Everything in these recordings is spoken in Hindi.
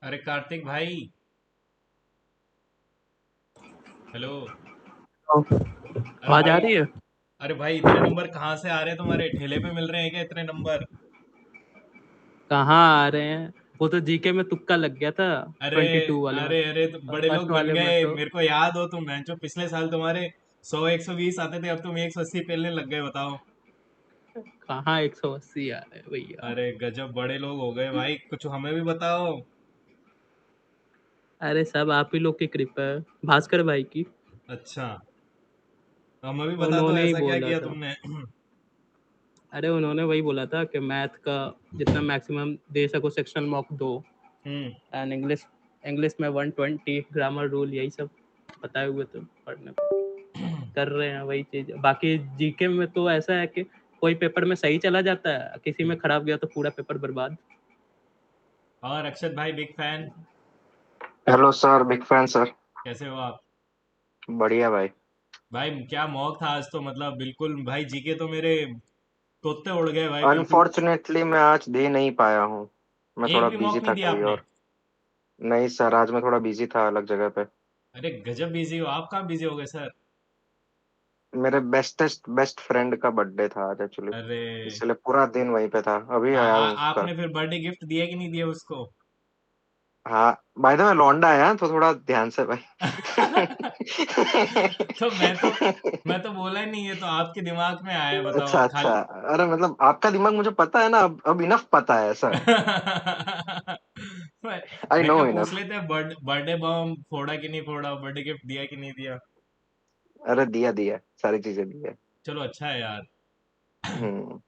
अरे कार्तिक भाई। हेलो। अरे आवाज आ भाई। रही है। अरे भाई, इतने नंबर कहाँ से आ रहे हैं? तुम्हारे ठेले पे मिल रहे हैं क्या इतने नंबर? कहाँ आ रहे हैं। वो तो जीके में तुक्का लग गया था। अरे 22 वाले में। अरे अरे, तो और बड़े फर्स्ट लोग बन वाले में गए, तो मेरे को याद हो तुम। जो पिछले साल तुम्हारे 100 120 आते थे, अब तुम 180 पेलने लग गए, बताओ। कहाँ 180 आ रहे हैं भैया। अरे गजब, बड़े लोग हो गए भाई, कुछ हमें भी बताओ। अरे सब आप ही लोग की कृपा है, भास्कर भाई की। अच्छा, हमें भी बता दो, उन्होंने ही ऐसा क्या बोला किया था। तुमने? अरे उन्होंने वही बोला था कि मैथ का जितना मैक्सिमम दे सको सेक्शन मॉक दो। हम्म। एंड इंग्लिश इंग्लिश में 120 ग्रामर रूल यही सब बताए हुए थे पढ़ने को। कर रहे हैं वही चीज। बाकी जीके में तो ऐसा है कि कोई पेपर में सही चला जाता है, किसी में खराब गया तो पूरा पेपर बर्बाद। और अक्षत भाई, big fan. Hello sir, big fan sir. कैसे हो आप? बढ़िया भाई। भाई क्या मौक था आज तो, मतलब बिल्कुल भाई, जीके तो मेरे तोते उड़ गए भाई, बिल्कुल। अनफॉर्चुनेटली मैं आज दे नहीं पाया हूँ। मैं एक थोड़ा भी बिजी मौक नहीं था दिया कहीं आपने? और। नहीं सर, आज मैं थोड़ा बिजी था अलग जगह पे। अरे गजब बिजी हो आप, कहाँ बिजी हो गए सर? मेरे बेस्ट फ्रेंड का बर्थडे था आज एक्चुअली। अरे। इसलिए पूरा दिन वहीं पे था, अभी आया हूँ उसका। आपने फिर बर्थडे गिफ्ट दिया कि नहीं दिया उसको? हाँ। बाय द वे लौंडा है तो थोड़ा ध्यान से भाई। तो मैं तो बोला ही नहीं, है तो आपके दिमाग में आया, बताओ अच्छा अब अच्छा। खाली। अरे मतलब आपका दिमाग मुझे पता है ना, अब इनफ पता है सर। मैं आई मैं नो क्या पूछ इनफ। लेते हैं, बर्थडे बम फोड़ा कि नहीं फोड़ा, बर्थडे गिफ्ट दिया कि नहीं दिया? अरे दिया दिया, सारी चीजें दी है। चलो अच्छा है यार। हम्म।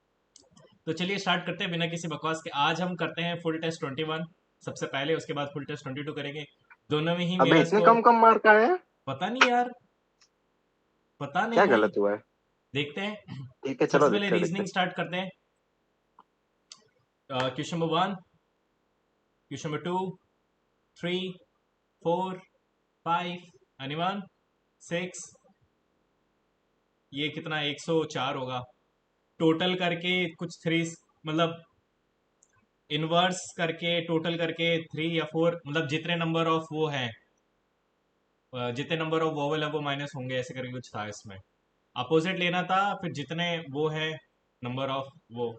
तो चलिए स्टार्ट करते हैं बिना किसी बकवास के। आज हम करते हैं फुल टेस्ट 21 सबसे पहले, उसके बाद फुल टेस्ट 22 करेंगे। दोनों में ही अबे मेरा इतने स्कोर कम कम मार्क आए हैं। पता नहीं यार, पता नहीं क्या भाई। गलत हुआ है? देखते हैं। ठीक है, चलो सबसे पहले देखते हैं देखते रीजनिंग स्टार्ट करते हैं। Question number 1, question number 2, 3, 4, 5, anyone, 6। ये कितना, 104 होगा टोटल करके। कुछ थ्री, मतलब इनवर्स करके टोटल करके 3 या 4, मतलब जितने नंबर ऑफ वो हैं, जितने नंबर ऑफ वोवेल है वो माइनस होंगे, ऐसे करके कुछ था इसमें। अपोजिट लेना था, फिर जितने वो है नंबर ऑफ वो,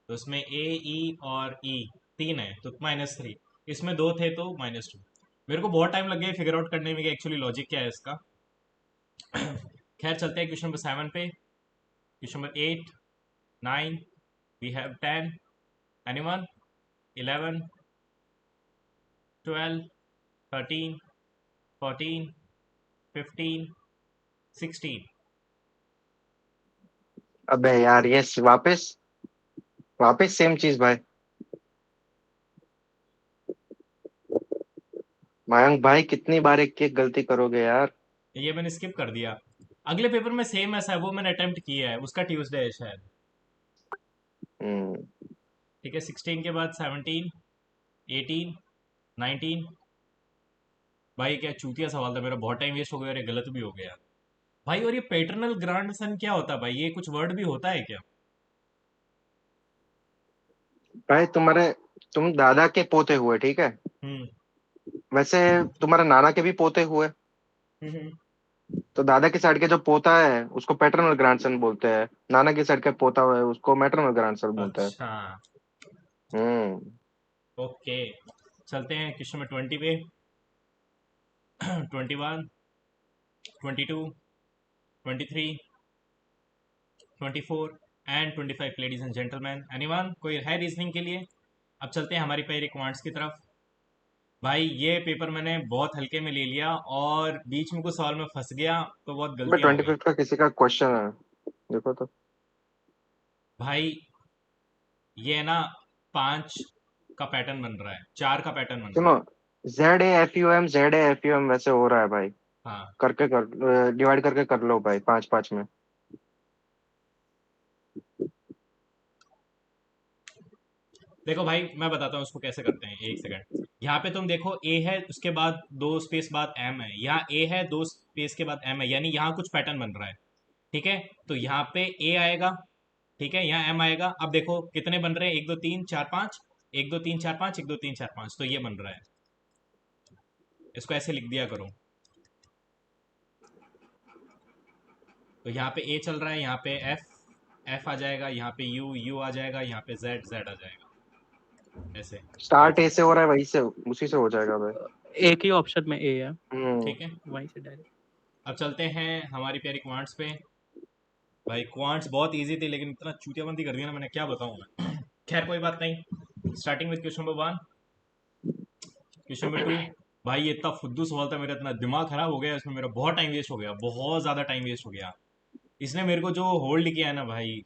तो उसमें ए, ई और ई तीन है तो -3। इसमें दो थे तो -2। मेरे को बहुत टाइम लग गया फिगर आउट करने में कि एक्चुअली लॉजिक क्या है इसका। खैर चलते हैं क्वेश्चन नंबर 7 पे। Question number 8, 9, we have 10, anyone, 11, 12, 13, 14, 15, 16। अबे यार ये वापस वापस सेम चीज भाई। मयंक भाई कितनी बार एक एक गलती करोगे यार। ये मैंने स्किप कर दिया। अगले पेपर में सेम ऐसा है, वो मैंने अटेम्प्ट किया है, उसका ट्यूसडे है शायद। हम्म। ठीक है, 16 के बाद 17, 18, 19। भाई क्या चूतिया सवाल था, मेरा बहुत टाइम वेस्ट हो गया और ये गलत भी हो गया। भाई और ये पेटर्नल ग्रांड सन क्या होता है भाई? ये कुछ वर्ड भी होता है क्या? भाई तुम दादा के पोते हुए, ठीक है। हम्म। वैसे तुम्हारे नाना के भी पोते हुए। हम्म। तो दादा की साइड के जो पोता है उसको पैटर्नल ग्रैंडसन बोलते हैं। नाना की साइड का पोता है उसको मैटरनल ग्रैंडसन बोलते हैं। अच्छा। हम्म। ओके, चलते हैं क्वेश्चन में 20 पे। 21, 22, 23, 24 and 25। Ladies and gentleman, anyone, कोई है रीजनिंग के लिए? अब चलते हैं हमारी पहली कमांड्स की तरफ। भाई ये पेपर मैंने बहुत हल्के में ले लिया और बीच में कुछ सवाल में फंस गया, तो बहुत भाई गलतियां हो ट्वेंटी गई। फिफ्थ का किसी का क्वेश्चन है, देखो तो। भाई ये है ना, 5 का पैटर्न बन रहा है, 4 का पैटर्न बन रहा सुनो, है। ZAFUM वैसे हो रहा है भाई। हाँ। करके कर डिवाइड करके कर लो भाई, पांच पांच में। देखो भाई मैं बताता हूँ उसको कैसे करते हैं, एक सेकंड। यहाँ पे तुम देखो, ए है, उसके बाद दो स्पेस बाद एम है, यहाँ ए है, दो स्पेस के बाद एम है, यानी यहाँ कुछ पैटर्न बन रहा है। ठीक है, तो यहाँ पे ए आएगा, ठीक है, यहाँ एम आएगा। अब देखो कितने बन रहे हैं, 1 2 3 4 5, 1 2 3 4 5, 1 2 3 4 5, तो ये बन रहा है। इसको ऐसे लिख दिया करो। तो यहाँ पे ए चल रहा है, यहाँ पे एफ एफ आ जाएगा, यहाँ पे यू यू आ जाएगा, यहाँ पे जेड जेड आ जाएगा, ऐसे। स्टार्ट ए से हो रहा है, वही से उसी से हो जाएगा भाई। एक ही ऑप्शन में ए है, हम्म। ठीक है, वहीं से डायरेक्ट। अब चलते हैं हमारी प्यारी क्वांट्स पे। भाई क्वांट्स बहुत इजी थी, लेकिन इतना चूतियाबंदी कर दिया ना मैंने, क्या बताऊं मैं। खैर कोई बात नहीं, starting with question number 1। Question number 2, भाई ये इतना फुद्दू सवाल था, मेरा इतना दिमाग खराब हो गया इसमें, मेरा बहुत टाइम वेस्ट हो गया, बहुत ज़्यादा टाइम वेस्ट हो गया। इसने मेरे को जो होल्ड किया है ना भाई,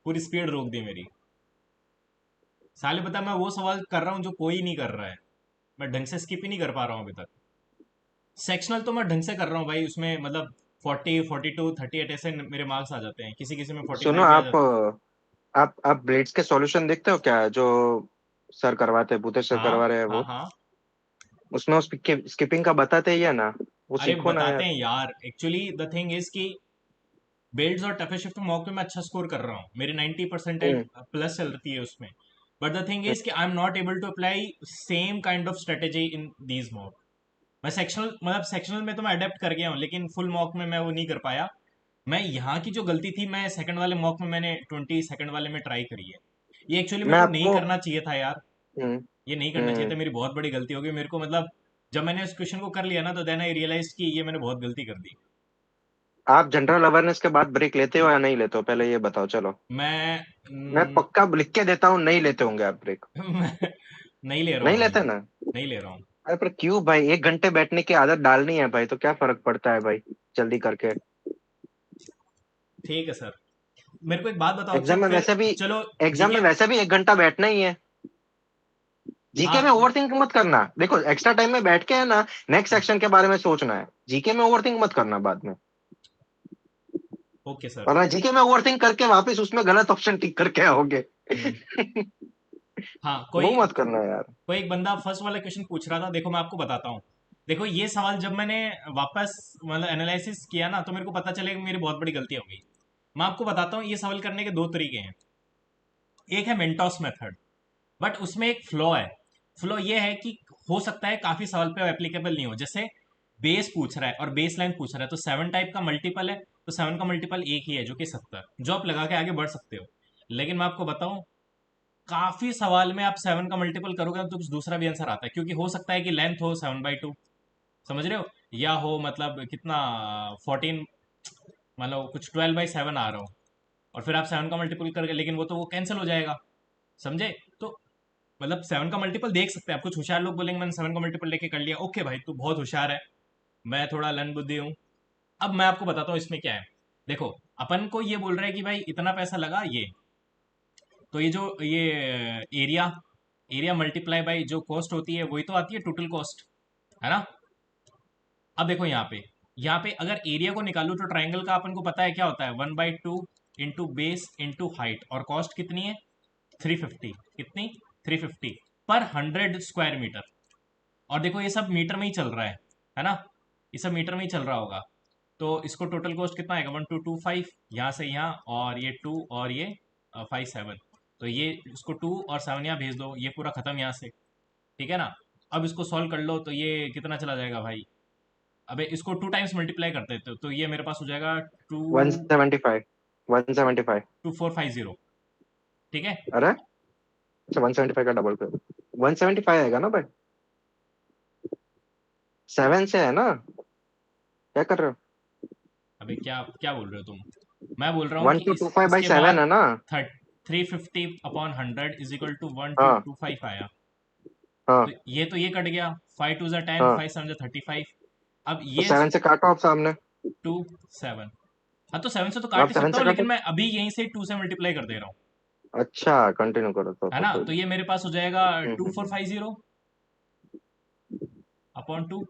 पूरी स्पीड रोक दी मेरी। साले बता, मैं वो सवाल कर रहा हूँ जो कोई नहीं कर रहा है, मैं ढंग से स्किप ही नहीं कर पा रहा हूँ अभी तक। सेक्शनल तो मैं ढंग से कर रहा हूँ भाई, उसमें मतलब 40 42 38 ऐसे मेरे मार्क्स आ जाते हैं, किसी किसी में सुनो 45 भी आ आप, जाते आप ब्लेड्स के सॉल्यूशन देखते हो क्या, जो सर करवाते हैं, भूतेश सर हैं। हाँ करवा रहे हैं हाँ वो? हाँ। उसमें उस स्किपिंग का बताते ही है ना, वो अरे सीखो ना बताते यार। हैं यार, एक्चुअली द थिंग इज कि बेल्ट और टफे शिफ्ट मॉक में मैं अच्छा स्कोर कर रहा हूँ, मेरी 90% हम्म। प्लस चलती है उसमें। But the thing hmm. Is कि I am not able to apply same kind of strategy in these mock. मैं सेक्शनल मतलब सेक्शनल में तो मैं अडेप्ट कर गया हूँ, लेकिन फुल मॉक में मैं वो नहीं कर पाया। मैं यहाँ की जो गलती थी, मैं सेकंड वाले मॉक में मैंने 22 वाले में ट्राई करी है। ये एक्चुअली मेरे मैं को नहीं आपको। करना चाहिए था यार, हम्म। ये नहीं करना चाहिए हम्म। था, मेरी बहुत बड़ी गलती हो गई मेरे को, मतलब जब मैंने इस क्वेश्चन को कर लिया ना, तो देन आई रियलाइज कि ये मैंने बहुत गलती कर दी। आप जनरल अवेयरनेस के बाद ब्रेक लेते हो या नहीं लेते हो, पहले ये बताओ चलो। मैं मैं पक्का लिख के देता हूँ, नहीं लेते होंगे आप ब्रेक। मैं नहीं ले रहा हूँ नहीं भाई, लेते ना? नहीं ले रहा हूँ। अरे पर क्यों भाई, 1 घंटे बैठने की आदत डालनी है भाई, तो क्या फर्क पड़ता है भाई, जल्दी करके। ठीक है सर, मेरे को एक बात बताओ अच्छा एग्जाम में फिर। वैसे भी चलो एग्जाम में जीके। वैसे भी 1 घंटा बैठना ही है। जीके में हाँ। ओवरथिंक मत करना, देखो एक्स्ट्रा टाइम में बैठ के है ना, नेक्स्ट सेक्शन के बारे में सोचना है, जीके में ओवरथिंक मत करना बाद में। Okay sir. वरना जीके में ओवरथिंक करके वापस उसमें गलत ऑप्शन टिक करके आओगे। हम्म। हाँ वो कोई मत करना यार। कोई एक बंदा फर्स्ट वाला क्वेश्चन पूछ रहा था, देखो मैं आपको बताता हूँ। देखो ये सवाल जब मैंने वापस मतलब एनालिसिस किया ना, तो मेरे को पता चलेगा मेरी बहुत बड़ी गलती हो गई। मैं आपको बताता हूँ, ये सवाल करने के दो तरीके हैं। एक है मेंटोस मेथड, बट उसमें एक फ्लॉ है। फ्लॉ ये है कि हो सकता है काफी सवाल पे एप्लीकेबल नहीं हो। जैसे बेस पूछ रहा है और बेस लाइन पूछ रहा है, तो 7 टाइप का मल्टीपल है, तो 7 का मल्टीपल एक ही है जो कि 70, जो आप लगा के आगे बढ़ सकते हो। लेकिन मैं आपको बताऊं, काफी सवाल में आप 7 का मल्टीपल करोगे तो कुछ दूसरा भी आंसर आता है, क्योंकि हो सकता है कि लेंथ हो 7/2, समझ रहे हो, या हो मतलब कितना 14, मतलब कुछ 12/7 आ रहा हो, और फिर आप 7 का मल्टीपल करके, लेकिन वो तो वो कैंसिल हो जाएगा, समझे। तो मतलब 7 का मल्टीपल देख सकते हैं आप। कुछ होशियार लोग बोलेंगे मैंने 7 का मल्टीपल लेके कर लिया, ओके भाई तू बहुत होशियार है, मैं थोड़ा लन बुद्धि हूँ। अब मैं आपको बताता हूँ इसमें क्या है। देखो, अपन को ये बोल रहा है कि भाई इतना पैसा लगा ये, तो ये जो ये एरिया एरिया मल्टीप्लाई बाई जो कॉस्ट होती है, वही तो आती है टोटल कॉस्ट, है ना। अब देखो यहाँ पे अगर एरिया को निकालू, तो ट्राइंगल का अपन को पता है क्या होता है, 1/2 इंटू बेस इंटू हाइट, और कॉस्ट कितनी है 350, कितनी 350 पर 100 स्क्वायर मीटर। और देखो ये सब मीटर में ही चल रहा है ना, ये सब मीटर में ही चल रहा होगा। तो इसको टोटल कॉस्ट कितना आएगा, 1225, यहाँ से यहाँ, और ये 2 और ये 5 7, तो ये इसको 2 और 7 यहाँ भेज दो, ये पूरा खत्म यहाँ से, ठीक है ना। अब इसको सॉल्व कर लो, तो ये कितना चला जाएगा भाई। अबे इसको 2 टाइम्स मल्टीप्लाई करते हैं, तो ये मेरे पास हो जाएगा टू 175। 175। 2450, ठीक है। अरे अच्छा, 175 का डबल कर, 175 आएगा ना भाई, 7 से है ना, क्या कर रहे हो? अबे क्या क्या बोल रहे हो तुम, मैं बोल रहा हूँ वन कि टू टू फाइव बाई इसके सेवन बाद है ना? 350/100 is equal to one two हाँ। टू फाइव आया। हाँ। तो ये कट गया, 5 2 10, हाँ 5 7 35। अब तो ये 7 से काटो आप सामने। 2 7, हाँ तो 7 से तो आप काट ही 7 सकता से हूँ, लेकिन काटो। मैं अभी यहीं से 2 से मल्टीप्लाई कर दे रहा हूँ, अच्छा कंटिन्यू करो है तो ना। कोई तो नहीं। ये मेरे पास हो जाएगा टू हम्म। Four five zero upon 2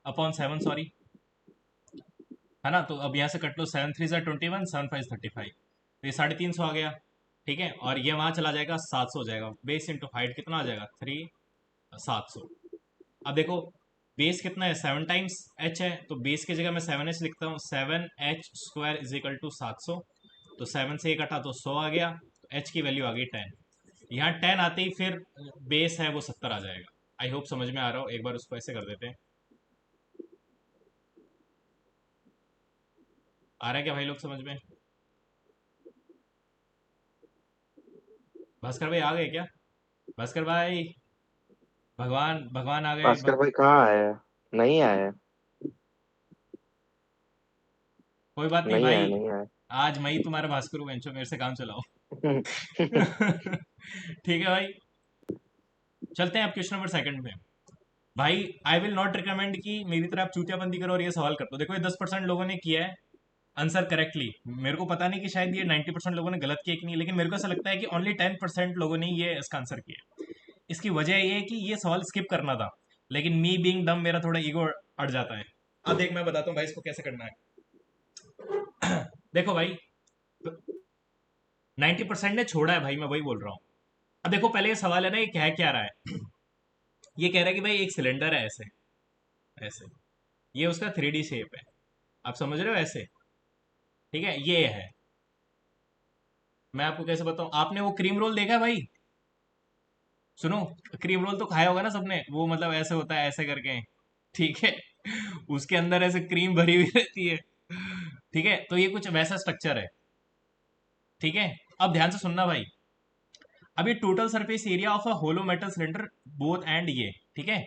upon 7, sorry, है ना। तो अब यहाँ से कट लो, 7 3 21, 7 5 35, तो ये 350 आ गया, ठीक है। और ये वहां चला जाएगा, 700 हो जाएगा, बेस इंटू हाइट कितना आ जाएगा 700। अब देखो बेस कितना है, 7 टाइम्स h है, तो बेस की जगह मैं 7h लिखता हूँ, 7h² इज इक्वल टू 700। तो 7 से 1 कटा तो 100 आ गया, तो h की वैल्यू आ गई 10। यहाँ 10 आते ही फिर बेस है वो 70 आ जाएगा। आई होप समझ में आ रहा हो, एक बार उसको ऐसे कर देते हैं। आ रहा है क्या भाई लोग समझ में? भास्कर भाई आ गए क्या? भास्कर भाई, भगवान भगवान आ गए भास्कर भाई कहाँ आया? नहीं आया। कोई बात नहीं नहीं आया, भाई, नहीं आया। आज मैं ही तुम्हारा भास्कर हूँ बेंचो, मेरे से काम चलाओ। ठीक है भाई, चलते हैं अब क्वेश्चन नंबर सेकंड में। भाई आई विल नॉट रिकमेंड कि मेरी तरह आप चूतियाबंदी करो और ये सवाल कर दो। देखो ये 10% लोगों ने किया है आंसर करेक्टली। मेरे को पता नहीं कि शायद ये 90% लोगों ने गलत किया कि नहीं, लेकिन मेरे को ऐसा लगता है कि ओनली 10% लोगों ने ये इसका आंसर किया। इसकी वजह ये है कि ये सवाल स्किप करना था, लेकिन मी बीइंग डम मेरा थोड़ा ईगो अड़ जाता है। अब देख मैं बताता हूँ भाई इसको कैसे करना है। देखो भाई, 90% ने छोड़ा है भाई, मैं वही बोल रहा हूँ। अब देखो पहले ये सवाल है ना, ये क्या रहा है। ये कह रहा है कि भाई एक सिलेंडर है ऐसे ऐसे, ये उसका 3D शेप है, आप समझ रहे हो ऐसे, ठीक है ये है। मैं आपको कैसे बताऊं, आपने वो क्रीम रोल देखा है भाई? सुनो, क्रीम रोल तो खाया होगा ना सबने, वो मतलब ऐसे होता है ऐसे करके, ठीक है। उसके अंदर ऐसे क्रीम भरी हुई रहती है, ठीक है, तो ये कुछ वैसा स्ट्रक्चर है, ठीक है। अब ध्यान से सुनना भाई, अब ये total surface area of a hollow metal cylinder both end ये, ठीक है।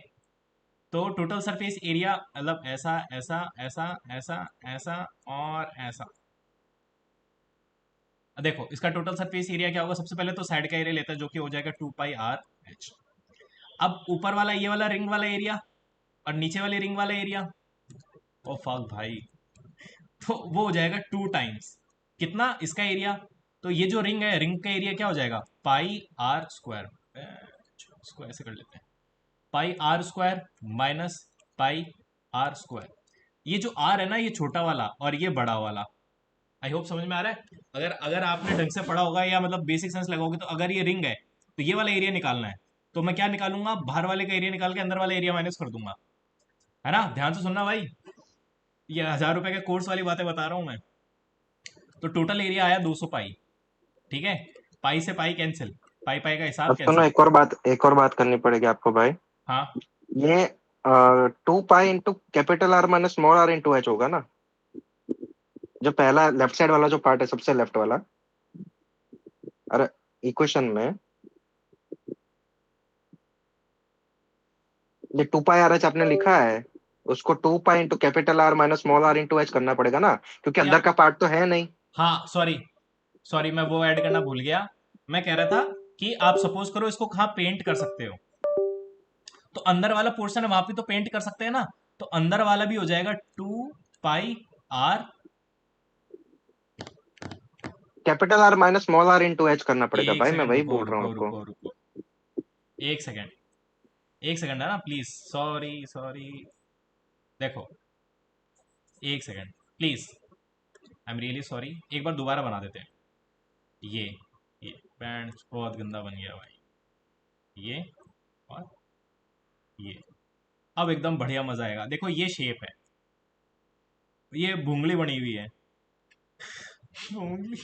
तो टोटल सरफेस एरिया मतलब ऐसा ऐसा ऐसा ऐसा ऐसा और ऐसा। अब देखो इसका टोटल सरफेस एरिया क्या होगा, सबसे पहले तो साइड का एरिया लेता है जो कि हो जाएगा 2 पाई आर एच। अब ऊपर वाला ये वाला रिंग वाला एरिया और नीचे वाले रिंग वाला एरिया, ओ फक भाई, तो वो हो जाएगा 2 टाइम्स कितना इसका एरिया। तो ये जो रिंग है, रिंग का एरिया क्या हो जाएगा, पाई आर स्क्वायर। इसको ऐसे कर लेते हैं, pi are square minus pi are square. ये जो आर है ना ये छोटा वाला और ये बड़ा वाला, आई होप समझ में आ रहा है। अगर अगर आपने ढंग से पढ़ा होगा या मतलब बेसिक सेंस लगाओगे, तो अगर ये रिंग है तो ये वाला एरिया निकालना है, तो मैं क्या निकालूंगा, बाहर वाले का एरिया निकाल के अंदर वाला एरिया माइनस कर दूंगा, है ना। ध्यान से सुनना भाई, ये 1000 रुपए के कोर्स वाली बातें बता रहा हूं मैं। तो टोटल एरिया आया 200 पाई, ठीक है। पाई से पाई कैंसिल, पाई पाई का हिसाब अब सुनो, कैंसिल। एक और बात करनी पड़ेगी आपको भाई। हाँ ये 2 pi into capital are minus small are into H होगा ना? जो पहला लेफ्ट साइड वाला जो पार्ट है, सबसे लेफ्ट वाला, अरे इक्वेशन में ये 2 पाई आर एच आपने लिखा है, उसको 2 pi into capital are minus small are into H करना पड़ेगा ना, क्योंकि अंदर यार, का पार्ट तो है नहीं। हाँ सॉरी, सॉरी मैं वो ऐड करना भूल गया। मैं कह रहा था कि आप सपोज करो इसको कहाँ पेंट कर सकते हो, तो अंदर वाला पोर्शन है वहां पे तो पेंट कर सकते हैं ना। तो अंदर वाला भी हो जाएगा 2 pi r. Capital are minus small are into H करना पड़ेगा एक भाई, मैं सेकंड वही रुको बोल रहा हूँ रुको आपको। रुको रुको, एक सेकंड, एक सेकंड है ना प्लीज, सॉरी सॉरी। देखो एक second please, I am really sorry, एक बार दोबारा बना देते हैं। ये ये पैंट बहुत गंदा बन गया भाई, ये और ये। अब एकदम बढ़िया मजा आएगा, देखो ये शेप है, ये भूंगली बनी हुई है। भूंगली,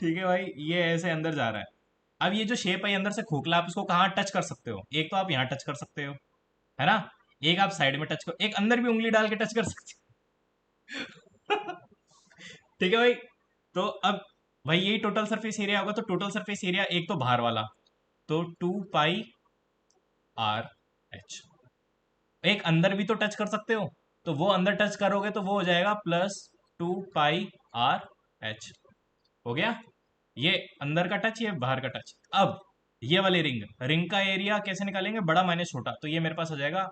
ठीक है भाई, ये ऐसे अंदर जा रहा है। अब ये जो शेप है ये अंदर से खोखला, आप इसको कहाँ टच कर सकते हो, एक तो आप यहाँ टच कर सकते हो, है ना। एक आप साइड में टच कर, एक अंदर भी उंगली डाल के टच कर सकते हो। ठीक है भाई। तो अब भाई यही टोटल सरफेस एरिया होगा, तो टोटल सरफेस एरिया एक तो बाहर वाला, तो 2 पाई आर एच। एक अंदर भी तो टच कर सकते हो, तो वो अंदर टच करोगे तो वो हो जाएगा +2 पाई आर एच, हो गया। ये अंदर का टच, ये बाहर का टच। अब ये वाली रिंग, रिंग का एरिया कैसे निकालेंगे, बड़ा माइनस छोटा, तो ये मेरे पास हो जाएगा,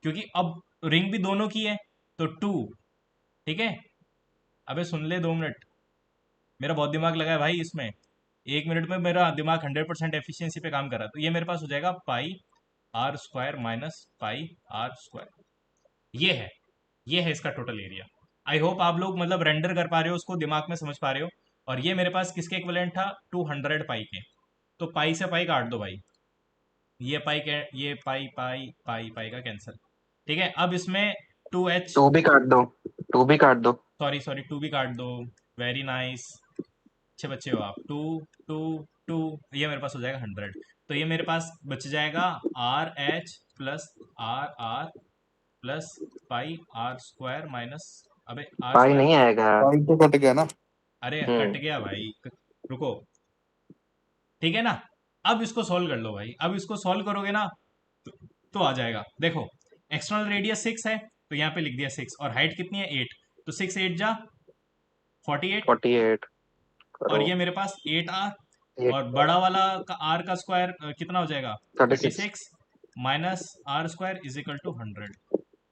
क्योंकि अब रिंग भी दोनों की है, तो 2, ठीक है। अबे सुन ले 2 मिनट, मेरा बहुत दिमाग लगा है भाई इसमें, 1 मिनट में मेरा दिमाग 100% एफिशिएंसी पे काम कर रहा है। तो ये मेरे पास हो जाएगा pi are square minus pi are square, ये है, ये है इसका टोटल एरिया। आई होप आप लोग मतलब रेंडर कर पा रहे हो, उसको दिमाग में समझ पा रहे हो। और ये मेरे पास किसके इक्विवेलेंट था, 200 पाई के। तो पाई से पाई काट दो भाई, ये पाई के ये पाई पाई पाई पाई का कैंसिल, ठीक है। अब इसमें 2h, टू भी काट दो, टू भी काट दो। सॉरी सॉरी 2 भी काट दो, वेरी नाइस, अच्छे बच्चे हो आप। 2 2 2, ये मेरे पास हो जाएगा 100। तो ये मेरे पास बच जाएगा RH plus RR plus pi are square minus अबे आर पाई स्क्वायर, नहीं आएगा। पाई तो कट गया ना। अरे कट हम्म गया भाई, रुको, ठीक है ना। अब इसको सॉल्व कर लो भाई, अब इसको सॉल्व करोगे ना तो, तो आ जाएगा। देखो एक्सटर्नल रेडियस 6 है तो यहाँ पे लिख दिया 6, और हाइट कितनी है 8, तो 6 8 जा 48, 48 और करो। ये मेरे पास 8r, 8 और बड़ा वाला का r का स्क्वायर कितना हो जाएगा 36। 36 minus R square is equal to 100।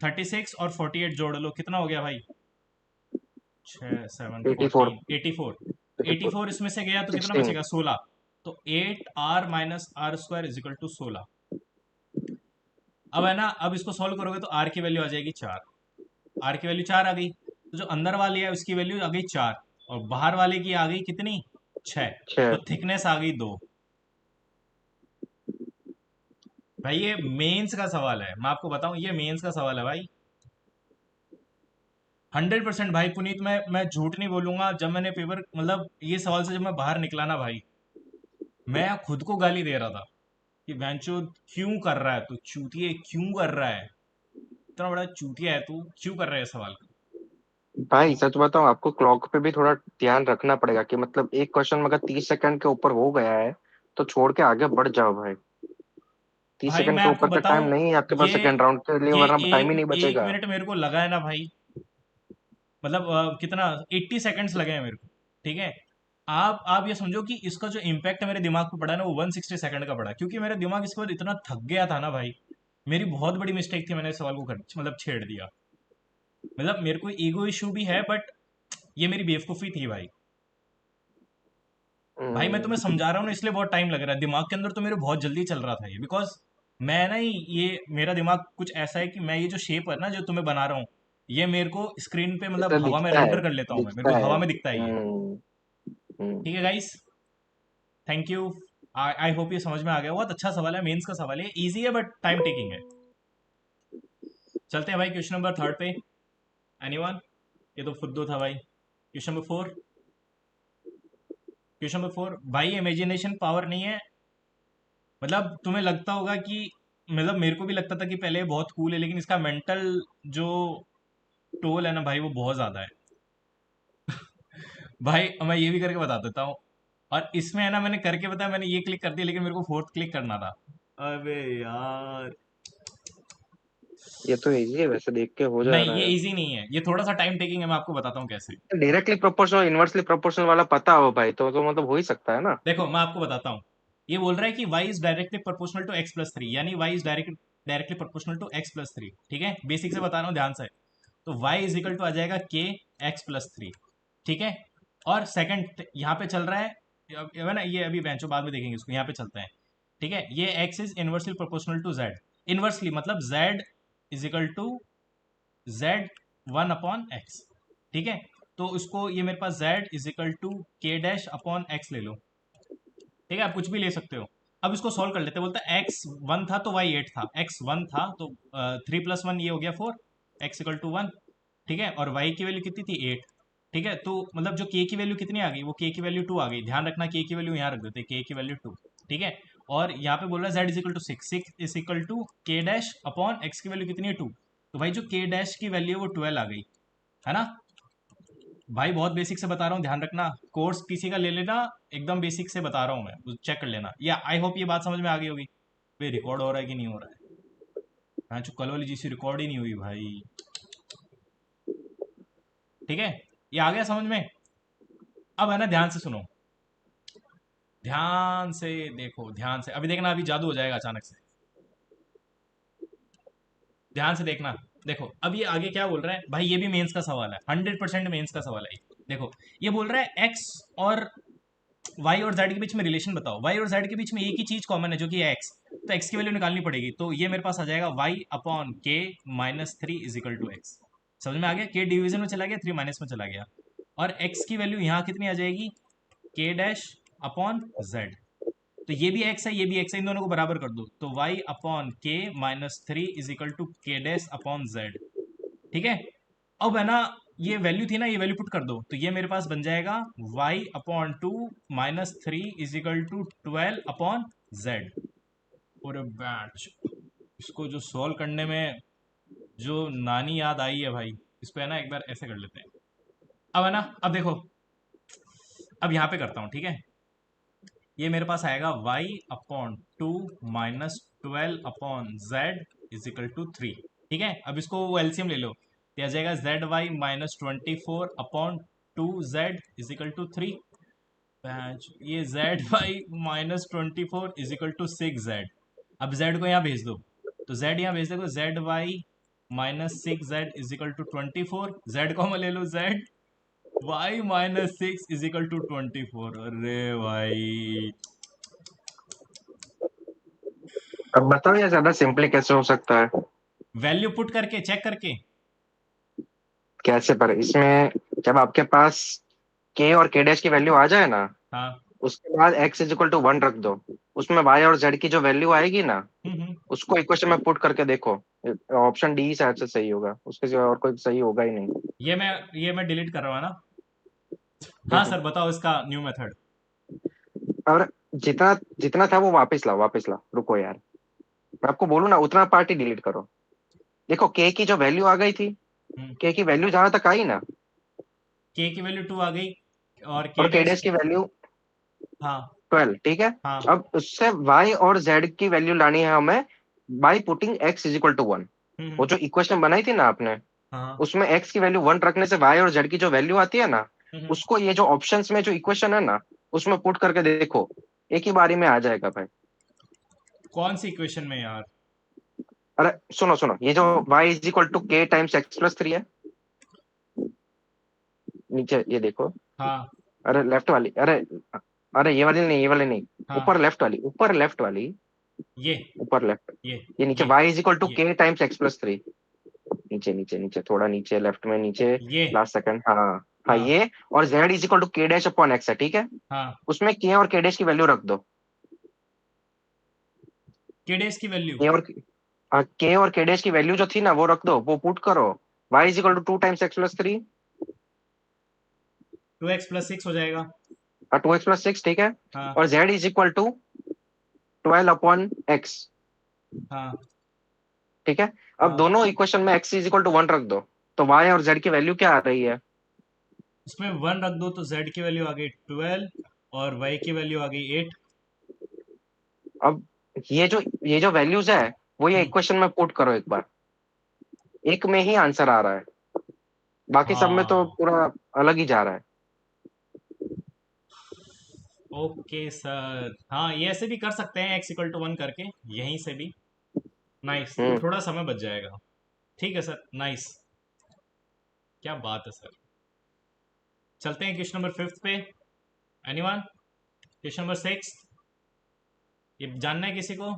36 और 48 जोड़ लो, कितना हो गया भाई, 6 7 84 14 84, 84 84 इसमें से गया तो कितना 16। बचेगा 16, तो 8r minus R square is equal to 16। अब है ना, अब इसको सॉल्व करोगे तो r की वैल्यू आ जाएगी 4, r की वैल्यू 4 आ गई, तो जो अंदर वाली है उसकी वैल्यू आ गई 4, और बाहर वाले की आ गई कितनी 6, 6। तो थिकनेस आ गई 2। भाई ये मेंस का सवाल है, मैं आपको बताऊं ये मेंस का सवाल है भाई, 100% भाई पुनीत, मैं झूठ नहीं बोलूंगा, जब मैंने पेपर मतलब ये सवाल से जब मैं बाहर निकला ना भाई, मैं खुद को गाली दे रहा था कि बेंचो क्यों कर रहा है तू, चूतिए क्यों कर रहा है, इतना बड़ा चूतिया है तू, क्यों कर रहा है सवाल। भाई सच बताऊं आपको, क्लॉक पे भी थोड़ा ध्यान रखना पड़ेगा कि मतलब एक क्वेश्चन में अगर 30 सेकंड के ऊपर हो गया है तो छोड़ के आगे बढ़ जाओ भाई। तीस भाई सेकंड मैं के आपको ऊपर का टाइम बताऊं, नहीं है आपके पास ये सेकंड राउंड के लिए, ये वरना टाइम एक ही नहीं एक बचेगा। मिनट मेरे को लगा है ना भाई, मतलब कितना 80 सेकंड्स लगे हैं मेरे को, ठीक है। आप ये समझो कि इसका जो इम्पैक्ट मेरे दिमाग पे पड़ा ना वो 160 सेकंड का पड़ा, क्योंकि मेरा दिमाग इसके बाद इतना थक गया था ना भाई, मेरी बहुत बड़ी मिस्टेक थी, मैंने इस सवाल को मतलब छेड़ दिया, मतलब मेरे को ईगो इशू भी है, बट ये मेरी बेवकूफ़ी थी भाई। भाई मैं तुम्हें हम्म, समझा रहा हूँ ना, इसलिए बहुत टाइम लग रहा है, दिमाग के अंदर तो मेरे बहुत जल्दी चल रहा था ये, बिकॉज मैं ना ये मेरा दिमाग कुछ ऐसा है कि मैं ये जो शेप है ना जो तुम्हें बना रहा हूँ, ये मेरे को स्क्रीन पे मतलब इसे हवा में दिखता है, रेंडर कर लेता हूँ मैं, मेरे दिखता को है। हवा में दिखता है ये। हम्म। ठीक है guys, thank you, I hope ये समझ में आ गया, बहुत अच्छा सवाल है, मेंस का सवाल है, इजी है बट टाइम टेकिंग है। चलते हैं भाई क्वेश्चन नंबर 3 पे, एनीवन, ये तो फुद्दू था भाई। क्वेश्चन नंबर 4, क्वेश्चन नंबर 4 भाई, इमेजिनेशन पावर नहीं है, मतलब तुम्हें लगता होगा कि, मतलब मेरे को भी लगता था कि पहले ये बहुत कूल है, लेकिन इसका मेंटल जो टोल है ना भाई वो बहुत ज्यादा है। भाई मैं ये भी करके बता देता हूँ, और इसमें है ना मैंने करके बताया, मैंने ये क्लिक कर दिया लेकिन मेरे को फोर्थ क्लिक करना था। अबे यार, ये तो इजी है वैसे, देख के हो जा नहीं रहा ये है। इजी नहीं है, ये थोड़ा सा टाइम टेकिंग है, मैं आपको बताता हूँ कैसे। डायरेक्टली प्रोपोर्शनल इनवर्सली प्रोपोर्शनल वाला पता हो भाई तो मतलब हो ही सकता है ना। देखो मैं आपको बताता हूँ, ये बोल रहा है कि y is directly proportional to x plus 3, यानी y is directly proportional to x plus 3, ठीक है, बेसिक से बता रहा हूँ ध्यान से। तो y इज इक्वल टू आ जाएगा k x प्लस 3, ठीक है। और सेकंड यहाँ पे चल रहा है, अब है ना ये अभी बेंचो बाद में देखेंगे इसको, यहाँ पे चलते हैं, ठीक है। ये x is inversely proportional to z, inversely मतलब z is equal to z 1/x, ठीक है। तो उसको ये मेरे पास z is equal to k dash upon x ले लो, ठीक है, आप कुछ भी ले सकते हो। अब इसको सॉल्व कर लेते हैं, बोलता है एक्स 1 था तो वाई 8 था, एक्स 1 था तो 3 प्लस 1 ये हो गया 4, एक्स इक्वल टू 1, ठीक है, और वाई की वैल्यू कितनी थी 8, ठीक है। तो मतलब जो के की वैल्यू कितनी आ गई, वो के की वैल्यू 2 आ गई, ध्यान रखना के की वैल्यू यहाँ रख देते, के की वैल्यू 2, ठीक है। और यहाँ पे बोल रहा है Z is equal to 6, 6 is equal to K dash upon X की वैल्यू कितनी है 2, तो भाई जो के डैश की वैल्यू है वो 12 आ गई, है ना। भाई बहुत बेसिक से बता रहा हूँ, ध्यान रखना, कोर्स किसी का ले लेना, एकदम बेसिक से बता रहा हूँ मैं, चेक कर लेना, या आई होप ये बात समझ में आ गई होगी। भाई रिकॉर्ड हो रहा है कि नहीं हो रहा है, हाँ जो कल वाली जीसी रिकॉर्ड ही नहीं हुई भाई, ठीक है, ये आ गया समझ में। अब है ना ध्यान से सुनो, ध्यान से देखो, ध्यान से अभी देखना, अभी जादू हो जाएगा अचानक से, ध्यान से देखना। देखो अब ये आगे क्या बोल रहा है भाई, ये भी मेंस का सवाल है, 100% मेंस का सवाल है ये। देखो ये बोल रहा है एक्स और वाई और जेड के बीच में रिलेशन बताओ, वाई और जेड के बीच में एक ही चीज कॉमन है जो कि एक्स, तो एक्स की वैल्यू निकालनी पड़ेगी, तो ये मेरे पास आ जाएगा Y upon K minus 3 is equal to X, समझ में आ गया, के डिवीजन में चला गया, 3 माइनस में चला गया, और एक्स की वैल्यू यहाँ कितनी आ जाएगी, के डैश अपॉन जेड, तो ये भी एक्स है ये भी एक्स है, इन दोनों को बराबर कर दो, तो Y upon K minus 3 is equal to K dash upon Z, ठीक है। अब है ना ये वैल्यू थी ना, ये वैल्यू पुट कर दो, तो ये मेरे पास बन जाएगा y upon 2 minus 3 is equal to 12 upon Z. और बैच इसको जो सॉल्व करने में जो नानी याद आई है भाई, इसको है ना एक बार ऐसे कर लेते हैं। अब है ना, अब देखो, अब यहाँ पे करता हूँ, ठीक है। ये मेरे पास आएगा y upon 2 minus 12 upon z is equal to 3, ठीक है। अब इसको वो एलसीएम ले लो, तो आ जाएगा ZY minus 24 upon 2z is equal to 3। ये ZY minus 24 is equal to 6z। अब z को यहाँ भेज दो, तो z यहाँ भेज दो, ZY minus 6z is equal to 24, z को हम ले लो, y minus 6 is equal to 24। अरे भाई, अब बताओ ये ज्यादा सिंपली कैसे हो सकता है? वैल्यू पुट करके, चेक करके। कैसे? पर इसमें जब आपके पास के और के डैश की वैल्यू आ जाए ना, हाँ। उसके बाद एक्स इज इक्वल टू 1 रख दो। उसमें वाई और जेड की जो वैल्यू आएगी ना, हम्म। उसको इक्वेशन में पुट करके देखो। ऑप्शन डी शायद से सही होगा, उसके सिवा और कोई सही होगा ही नहीं। ये मैं डिलीट कर रहा हूँ ना। हाँ सर, बताओ इसका न्यू मेथड। और जितना जितना था वो वापस लाओ, वापस लाओ, रुको यार। मैं आपको बोलूँ ना, उतना पार्ट ही डिलीट करो। देखो के की जो वैल्यू आ गई थी, के की वैल्यू जहां तक आई ना, के की वैल्यू 2 आ गई, और और के के डैश डैश की वैल्यू हाँ 12, ठीक है। हाँ। अब उससे y और z की वैल्यू लानी है हमें by putting x is equal to 1। हम्म। वो जो इक्वेशन बनाई थी ना आपने, हाँ। उसमें x की वैल्यू 1 रखने से y और z की जो वैल्यू आती है ना, हम्म। उसको ये जो ऑप्शंस में जो इक्वेशन है ना, उसमें पुट करके देखो, एक ही बारी में आ जाएगा भाई। कौन सी इक्वेशन में यार? अरे सुनो सुनो, ये जो y इज इक्वल टू के टाइम्स एक्स प्लस 3 है, नीचे ये देखो। हाँ अरे लेफ्ट वाली, अरे अरे ये वाली नहीं, ये वाली नहीं, हाँ। ऊपर लेफ्ट वाली, ऊपर लेफ्ट वाली, ये ऊपर लेफ्ट। ये ये नीचे ये y इज इक्वल टू ये के टाइम्स एक्स प्लस 3। नीचे नीचे नीचे, थोड़ा नीचे, लेफ्ट में नीचे, ये लास्ट सेकंड, हाँ। हाँ हाँ ये, और z is equal to K dash upon x है, ठीक है। हाँ। उसमें के और के डैश की वैल्यू रख दो। के डैश की वैल्यू के और के डैश की वैल्यू जो थी ना, वो रख दो, वो पुट करो। y is equal to 2 times X plus 3, 2x plus 6 हो जाएगा। 2x प्लस 6, ठीक है। हाँ और z is equal to 12 upon X, हाँ ठीक है। अब हाँ। दोनों इक्वेशन में x इज इक्वल टू 1 रख दो, तो y और z की वैल्यू क्या आ रही है? इसमें 1 रख दो तो z की वैल्यू आ गई 12, और y की वैल्यू आ गई 8। अब ये जो वैल्यूज है, वो ये हम्म। इक्वेशन में पुट करो एक बार। एक में ही आंसर आ रहा है, बाकी सब में तो हाँ पूरा अलग ही जा रहा है। ओके सर, हाँ ये ऐसे भी कर सकते हैं, x इक्वल टू 1 करके, यहीं से भी। नाइस, तो हम्म। थोड़ा समय बच जाएगा। ठीक है सर, नाइस। क्या बात है सर। चलते हैं क्वेश्चन नंबर 5 पे। एनीवन? क्वेश्चन नंबर 6, ये जानना है किसी को?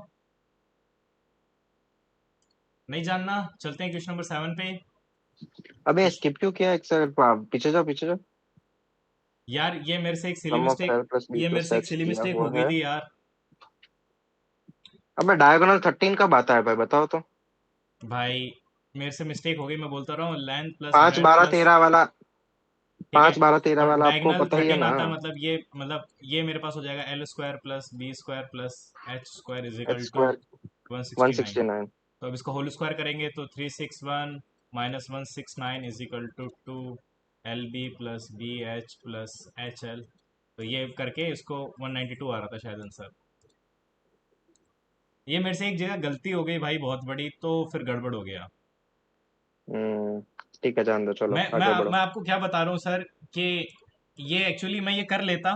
नहीं जानना? चलते हैं क्वेश्चन नंबर 7 पे। अबे स्किप क्यों किया? एक सेकंड पीछे जाओ, पीछे जाओ। यार ये मेरे से एक silly some of mistake, l plus b ये मेरे प्लस से एक एक्स सिली दिया मिस्टेक हो हुआ गई है। थी यार। अबे डायगोनल 13 कब आता है भाई, बताओ तो। भाई मेरे से मिस्टेक हो गई, मैं बोलता रहा हूँ, लेंथ प्लस 5 ब्रेड 12 प्लस, 13 वाला, ठीक है। 5 12 13 और वाला आपको डायगोनल पता ही है 13 ना। आता है, मतलब ये मेरे पास हो जाएगा L square plus B square plus H square is X equal to square 169। 169। तो अब इसको होल स्क्वायर करेंगे तो 361 minus 169 is equal to 2 LB plus BH plus HL। तो ये करके इसको 192 आ रहा था शायद आंसर। ये मेरे से एक जगह गलती हो गई भाई बहुत बड़ी, तो फिर गड़बड़ हो गया। हम्म, ठीक है, जान दो, चलो मैं मैं आगे बढ़ो। मैं आपको क्या बता रहा हूँ सर, कि ये एक्चुअली मैं ये कर लेता,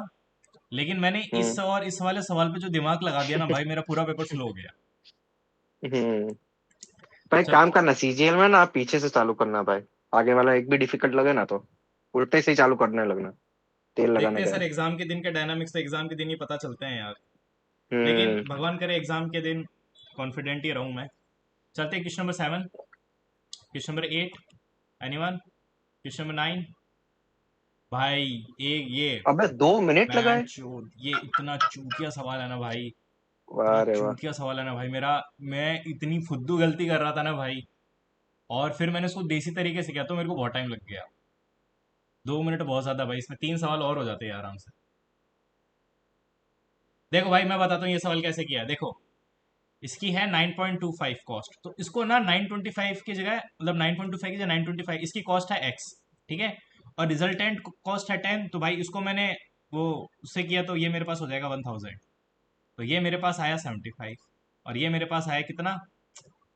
लेकिन मैंने हम्म। इस वाले सवाल पे जो दिमाग लगा दिया ना भाई, मेरा पूरा पेपर स्लो हो गया। हम्म। तो एक चल, काम करना, सीजीएल में ना आप पीछे से चालू करना भाई। आगे वाला एक भी डिफिकल्ट लगे ना, तो उल्टे से ही चालू करने लगना, तेल देखते लगाने हैं का सर, है। एग्जाम के दिन के डायनामिक्स तो एग्जाम के दिन ही पता चलते हैं यार। लेकिन हम्म। भगवान करे एग्जाम के दिन कॉन्फिडेंट ही रहूं मैं। चलते हैं question number 7, question number 8। Anyone? Question number 9। भाई एक ये अबे 2 मिनट लगाए। पैंचोद, ये इतना चूतिया सवाल है ना भाई, वाह इतना रे वाह। चूतिया सवाल है ना भाई मेरा। मैं इतनी फुद्दू गलती कर रहा था ना भाई, और फिर मैंने उसको देसी तरीके से किया तो मेरे को बहुत टाइम लग गया। 2 मिनट बहुत ज्यादा भाई, इसमें 3 सवाल और हो जाते हैं आराम से। देखो भाई मैं बताता हूँ ये सवाल कैसे किया, देखो। इसकी है 9.25 कॉस्ट, तो इसको ना 925 की जगह, मतलब 9.25 की जगह 925, इसकी कॉस्ट है x, ठीक है, और रिजल्टेंट कॉस्ट है 10, तो भाई इसको मैंने वो उससे किया तो ये मेरे पास हो जाएगा 1000, तो ये मेरे पास आया 75, और ये मेरे पास आया कितना,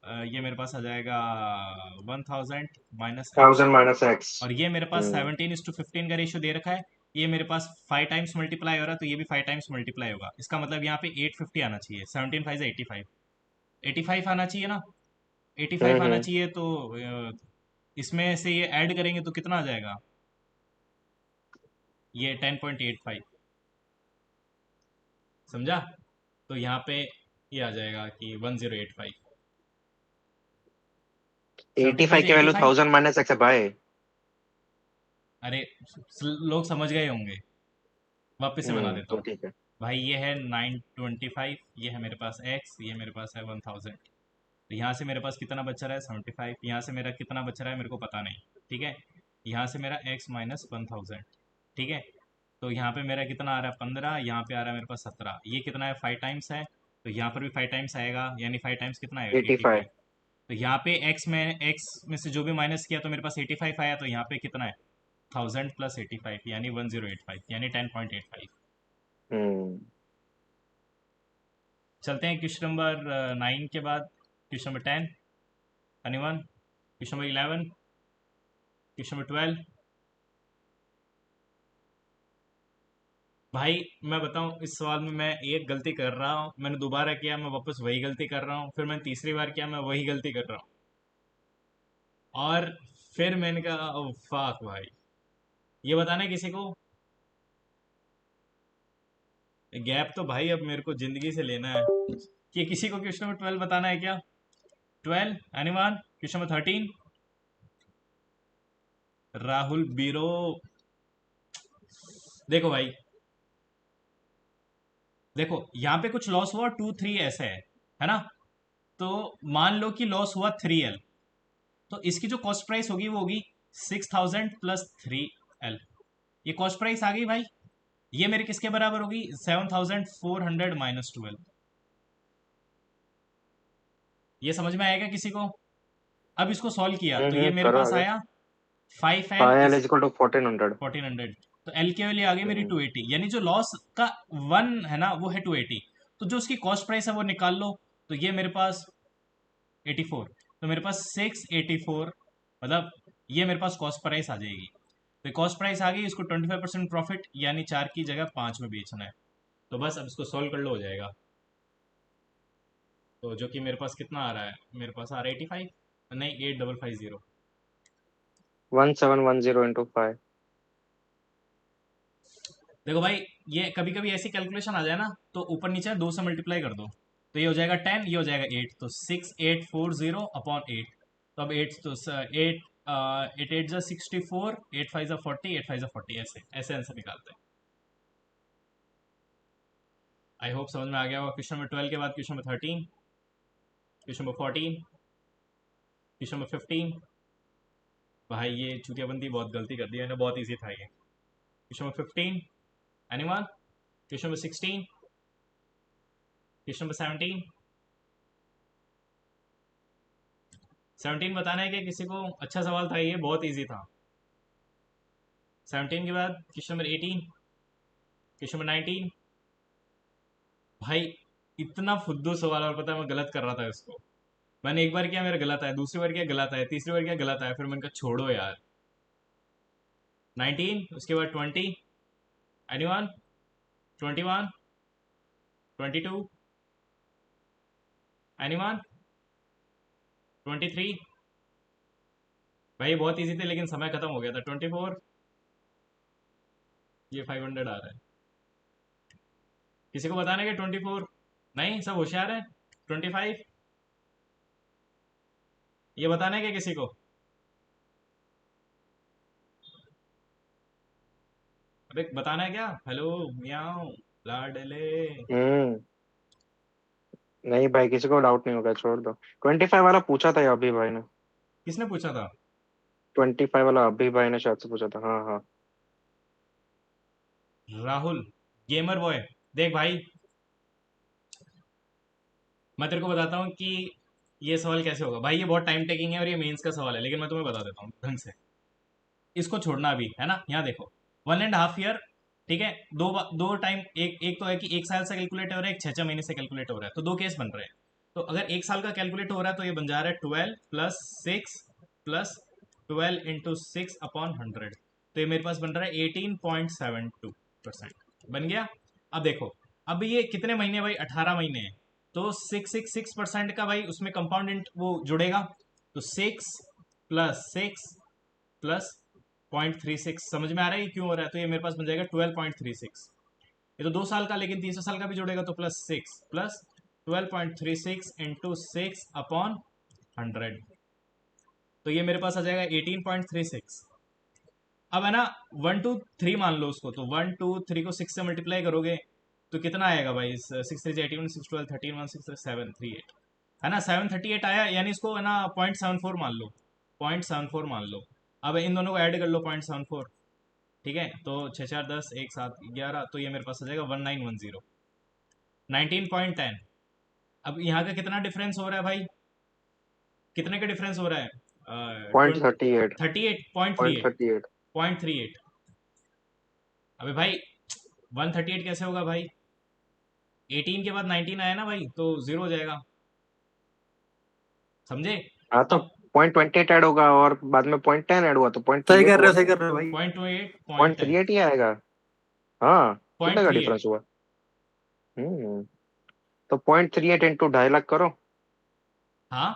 ये मेरे पास आ जाएगा 1000 माइनस एक्स, 1000 - x। और ये मेरे पास 17:15 का रेशियो दे रखा है, ये मेरे पास 5 टाइम्स मल्टीप्लाई हो रहा है, तो ये भी 5 टाइम्स मल्टीप्लाई होगा, इसका मतलब यहाँ पे 850 आना चाहिए, 17 5 85, 85 आना चाहिए ना, 85 आना हम्म। चाहिए, तो इसमें से ये ऐड करेंगे तो कितना आ जाएगा, ये 10.85, समझा, तो यहाँ पे ये आ जाएगा कि 1085, 17 5 85 से की वैल्यू 85, 1000 - x है भाई। अरे लोग समझ गए होंगे, वापस से बना देता तो हूँ, ठीक है। भाई ये है 925, ये है मेरे पास x, ये मेरे पास है 1000, तो यहाँ से मेरे पास कितना बच रहा है 75, यहाँ से मेरा कितना बच रहा है मेरे को पता नहीं, ठीक है, यहाँ से मेरा x माइनस 1000, ठीक है, तो यहाँ पे मेरा कितना आ रहा है 15, यहाँ पे आ रहा है मेरे पास 17, ये कितना है 5 टाइम्स है, तो यहाँ पर भी 5 टाइम्स आएगा, यानी 5 टाइम्स कितना आएगा 85, 85। तो यहाँ पे x में से जो भी माइनस किया तो मेरे पास 85 आया, तो यहाँ पे कितना है 1000 प्लस 85 यानी 1085, यानी 10.85। हम्म। चलते हैं क्वेश्चन नंबर 9 के बाद, question number 10, anyone, question number 11, question number 12। भाई मैं बताऊं, इस सवाल में मैं एक गलती कर रहा हूँ, मैंने दोबारा किया मैं वापस वही गलती कर रहा हूँ, फिर मैंने तीसरी बार किया मैं वही गलती कर रहा हूँ, और फिर मैंने कहा ओ फाक भाई, ये बताना है किसी को, गैप तो भाई अब मेरे को जिंदगी से लेना है, कि किसी को क्वेश्चन नंबर 12 बताना है क्या, 12 एनीवन, क्वेश्चन नंबर 13, राहुल बीरो, देखो भाई, देखो यहाँ पे कुछ लॉस हुआ 2 3 ऐसे है ना, तो मान लो कि लॉस हुआ 3L, तो इसकी जो कॉस्ट प्राइस होगी वो होगी 6000 प्लस 3L, ये कॉस्ट प्राइस आ गई भाई, ये मेरे किसके बराबर होगी 7400 माइनस 12, ये समझ में आएगा किसी को, अब इसको सॉल्व किया तो ये मेरे करो पास आगे। आया 5L 5L इस इज इक्वल टू 1400। 1400, तो एल की वैल्यू आ गई मेरी हम्म। 280, यानी जो लॉस का वन है ना वो है 280, तो जो उसकी कॉस्ट प्राइस है वो निकाल लो, तो ये मेरे पास 84, तो मेरे पास 684, मतलब ये मेरे पास कॉस्ट प्राइस आ जाएगी, तो कॉस्ट प्राइस आ गई, इसको 25% प्रॉफिट यानी 4 की जगह 5 में बेचना है, तो बस अब इसको सॉल्व कर लो हो जाएगा, तो जो कि मेरे पास कितना आ रहा है, मेरे पास आ रहा है 85, नहीं 8550, 1710 × 5। देखो भाई, ये कभी कभी ऐसी कैलकुलेशन आ जाए ना, तो ऊपर नीचे 2 से मल्टीप्लाई कर दो, तो ये हो जाएगा 10, ये हो जाएगा 8, तो 6840/8, तो अब 8 तो 8, 8 8 जा 64, 8 5 जा 40, 8 5 जा 40, ऐसे ऐसे आंसर निकालते हैं। आई होप समझ में आ गया होगा। क्वेश्चन नंबर 12 के बाद question number 13, question number 14, question number 15, भाई ये चूतियाबंदी बहुत गलती कर दी मैंने, बहुत ईजी था ये, question number 15, anyone, question number 16, question number 17, 17 बताना है कि किसी को, अच्छा सवाल था ये, बहुत इजी था। 17 के बाद क्वेश्चन नंबर 18, क्वेश्चन नंबर 19, भाई इतना फुद्दू सवाल, और पता है मैं गलत कर रहा था इसको, मैंने एक बार किया मेरा गलत आया, दूसरी बार किया गलत आया, तीसरी बार किया गलत आया, फिर मैंने कहा छोड़ो यार। 19, उसके बाद 20, एनीवन, 21, 22, एनीवन, 23, भाई ये बहुत इजी थे लेकिन समय खत्म हो गया था, 24, ये 500 आ रहा है, किसी को बताना है कि 24, नहीं सब होशियार है, 25, ये बताना है क्या किसी को, अबे बताना है क्या, हेलो मियाओ लाडले, हम्म। नहीं भाई, किसी को डाउट नहीं होगा, छोड़ दो। 25 वाला पूछा था अभी भाई ने। किसने पूछा था, 25 वाला अभी भाई ने शायद से पूछा था, हाँ हाँ। राहुल गेमर बॉय, देख भाई मैं तेरे को बताता हूँ कि ये सवाल कैसे होगा भाई। ये बहुत टाइम टेकिंग है और ये मेंस का सवाल है, लेकिन मैं तुम्हें बता देता हूँ ढंग से। इसको छोड़ना अभी, है ना। यहाँ देखो, 1.5 ईयर, ठीक है। दो टाइम, एक एक तो है कि 1 साल से कैलकुलेट हो रहा है, एक 6 महीने से कैलकुलेट हो रहा है, तो दो केस बन रहे हैं। तो अगर 1 साल का कैलकुलेट हो रहा है तो ये बन जा रहा है 12 + 6 + 12 × 6/100। तो ये मेरे पास बन रहा है 18.72% बन गया। अब देखो, अब ये कितने महीने भाई, 18 महीने हैं। तो 666% का भाई उसमें कंपाउंड वो जुड़ेगा। तो 6 + 6 + 0.36 समझ में आ रहा है ये क्यों हो रहा है। तो ये मेरे पास बन जाएगा 12.36। ये तो 2 साल का, लेकिन 300 साल का भी जुड़ेगा, तो +6 + 12.36 × 6/100। तो ये मेरे पास आ जाएगा 18.36। अब है ना, 1 2 3 मान लो उसको, तो 1 2 3 को 6 से मल्टीप्लाई करोगे तो कितना आएगा भाई। 6 3 = 18, 6 12 13 1 6 7 3 8, है ना। 738 आया, यानी इसको है ना 0.74 मान लो, 0.74 मान लो। अब इन दोनों को ऐड कर लो, 0.74, ठीक है। तो 6 4 10 1 7 11, तो ये मेरे पास आ जाएगा 1910, 19.10। अब यहाँ का कितना डिफरेंस हो रहा है भाई, कितने का डिफरेंस हो रहा है। Point 38। 38, point three point eight 38। 0.38। अबे भाई 138 कैसे होगा भाई, 18 के बाद 19 आया ना भाई, तो जीरो हो जाएगा, समझे। हाँ तो अब .28 ऐड होगा और बाद में .10 ऐड हुआ तो पॉइंट सही थ्री एट कर रहे हुआ हो, सही ना। कर रहे हो भाई। 0.28, पॉइंट 0.10, थ्री एट ही आएगा। हाँ, पॉइंट कितने का थ्री एट डिफरेंस हुआ। हम्म। तो .38 इंटू 2.5 लाख करो। हाँ,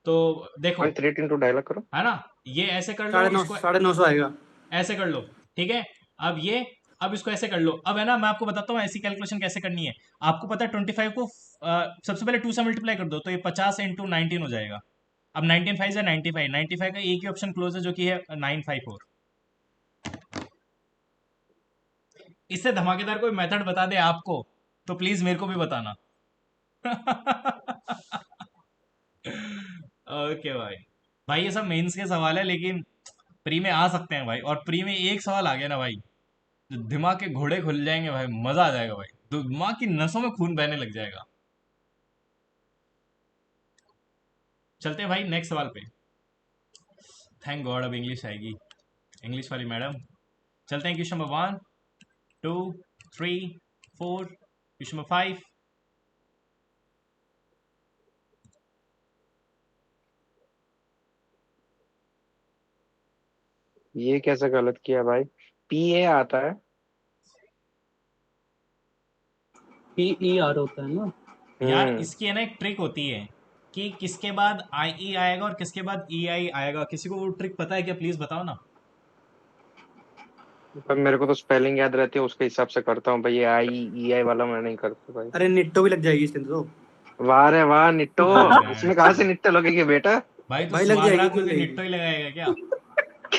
तो देखो, 0.38 इंटू 2.5 लाख करो। है ना। ये ऐसे कर लो, साढ़े नौ इसको 950 आएगा। ऐसे कर लो, ठीक है। अब ये, अब इसको ऐसे कर लो। अब है ना, मैं आपको बताता हूँ ऐसी कैलकुलेशन कैसे करनी है। आपको पता है 25 को सबसे पहले 2 से मल्टीप्लाई कर दो, तो ये 50 × 19 हो जाएगा। अब 19 5 है 95, 95 का एक ही ऑप्शन क्लोज है जो कि है 954। इससे धमाकेदार कोई मेथड बता दे आपको, तो प्लीज मेरे को भी बताना। ओके भाई। भाई ये सब मेंस के सवाल है, लेकिन प्री में आ सकते हैं भाई। और प्री में एक सवाल आ गया ना भाई, तो दिमाग के घोड़े खुल जाएंगे भाई, मजा आ जाएगा भाई, तो दिमाग की नसों में खून बहने लग जाएगा। चलते हैं भाई नेक्स्ट सवाल पे। थैंक गॉड अब इंग्लिश आएगी, इंग्लिश वाली मैडम। चलते हैं क्वेश्चन नंबर 1 2 3 4, क्वेश्चन नंबर 5। ये कैसे गलत किया भाई। PA आता है। PER होता है ना। यार हम्म। इसकी है ना एक ट्रिक होती है कि किसके बाद IE आएगा और किसके बाद EI आएगा। किसी को वो ट्रिक पता है क्या, प्लीज बताओ ना। पर मेरे को तो स्पेलिंग याद रहती है, उसके हिसाब से करता हूँ भाई। ये IEI वाला मैं नहीं करता भाई। अरे निट्टो भी लग जाएगी इसके अंदर तो। वाह रे वाह निट्टो। अरे इसमें कहाँ से निट्टो लगेगी बेटा। भाई, तू भाई लग सुहाग जाएगी, रात में क्यों भी लगेगी। निट्टो ही लगाएगा क्या।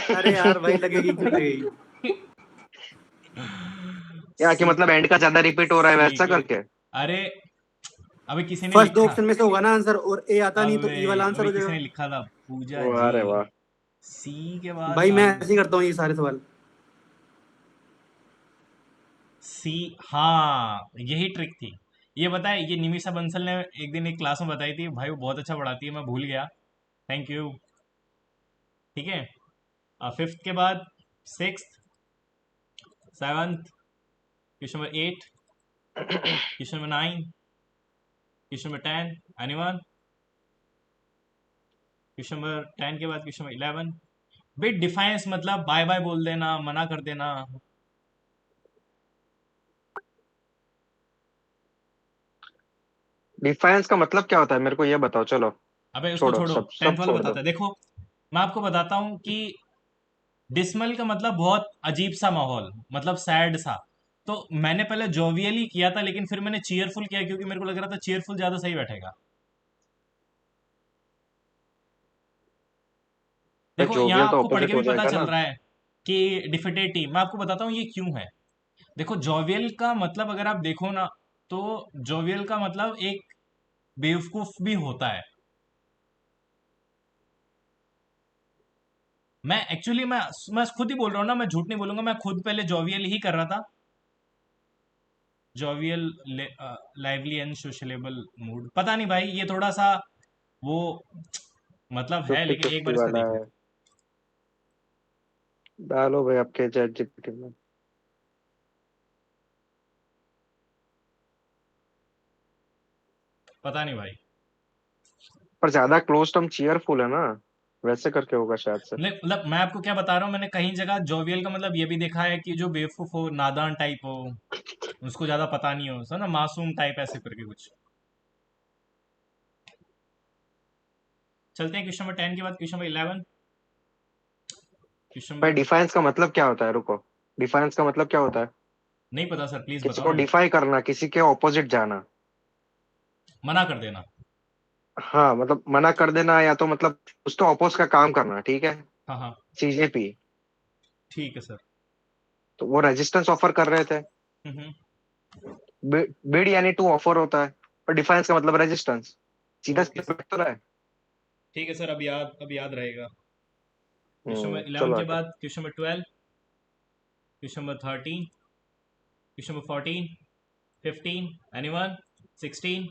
अरे यार भाई लगेगी, क्यों लगेगी। या कि सी, मतलब एंड का ज्यादा रिपीट हो रहा है सी वैसा के, करके। अरे अभी किसी ने फर्स्ट दो लिखा, ऑप्शन में से होगा ना आंसर, और ए आता नहीं तो अबे ई वाला आंसर अभी हो किसी जाएगा। ने लिखा था, पूजा वाह जी। रे वाह। सी के बाद भाई मैं आई, ऐसे ही करता हूँ ये सारे सवाल। सी, हाँ यही ट्रिक थी। ये बताए, ये निमिषा बंसल ने एक दिन एक क्लास में बताई थी भाई, वो बहुत अच्छा पढ़ाती है, मैं भूल गया। थैंक यू, ठीक है। फिफ्थ के बाद six, seventh, question number 8, question number 9, question number 10, anyone. Question number 10 के बाद क्वेश्चन नंबर 11। बिट डिफाइंस मतलब बाय बाय बोल देना, मना कर देना। डिफाइंस का मतलब क्या होता है मेरे को ये बताओ चलो। अबे उसको छोड़ो, छोड़ो, सब सब 10th वाला छोड़ दो। बताता है, देखो। मैं आपको बताता हूँ कि डिसमल का मतलब बहुत अजीब सा माहौल, मतलब सैड सा। तो मैंने पहले जोवियली किया था, लेकिन फिर मैंने चीयरफुल किया, क्योंकि मेरे को लग रहा था चीयरफुल ज्यादा सही बैठेगा। भाई देखो यहाँ जोवियल तो आपको पढ़ के ऑपोजिट भी हो पता जाएगा चल ना। रहा है कि डिफिटेटिव। मैं आपको बताता हूँ ये क्यों है। देखो जोवियल का मतलब अगर आप देखो ना, तो जोवियल का मतलब एक बेवकूफ भी होता है। मैं एक्चुअली मैं खुद ही बोल रहा हूँ ना, मैं झूठ नहीं बोलूंगा, मैं खुद पहले जोवियल ही कर रहा था। Jovial, lively and sociable mood, पता नहीं भाई, ये थोड़ा सा वो मतलब है, फिफ्टी लेकिन एक फिफ्टी बार इसका वाला देख है। लेते। डालो भाई आपके चैट जीपीटी में। पता नहीं भाई। पर ज्यादा क्लोज टर्म चीयरफुल है ना, वैसे करके होगा शायद से। मतलब मैं आपको क्या बता रहा हूँ, मैंने कहीं जगह जोवियल का मतलब ये भी देखा है कि जो बेवकूफ हो, नादान टाइप हो, उसको ज्यादा पता नहीं हो, समझ ना, मासूम टाइप ऐसे करके कुछ। चलते हैं क्वेश्चन नंबर 10 के बाद क्वेश्चन नंबर 11। क्वेश्चन भाई नंबर, डिफाइंस का मतलब क्या होता है, रुको। डिफाइंस का मतलब क्या होता है? नहीं पता सर, प्लीज किसी बताओ को ना। डिफाई करना, किसी के ऑपोजिट जाना। मना कर देना। हाँ मतलब मना कर देना, या तो मतलब उसके ऑपोज का काम करना, ठीक है। हाँ हाँ, सीजेपी। ठीक है सर। तो वो रेजिस्टेंस ऑफर कर रहे थे। हम्म। बिड यानी टू ऑफर होता है, पर डिफाइंस का मतलब रेजिस्टेंस। सीधा ओके सीधा सर, बैठ तो रहा है। ठीक है सर, अब याद रहेगा। क्वेश्चन नंबर 11 चलो के आगे। बाद question number 12, question number 13, question number 14, 15, anyone, 16,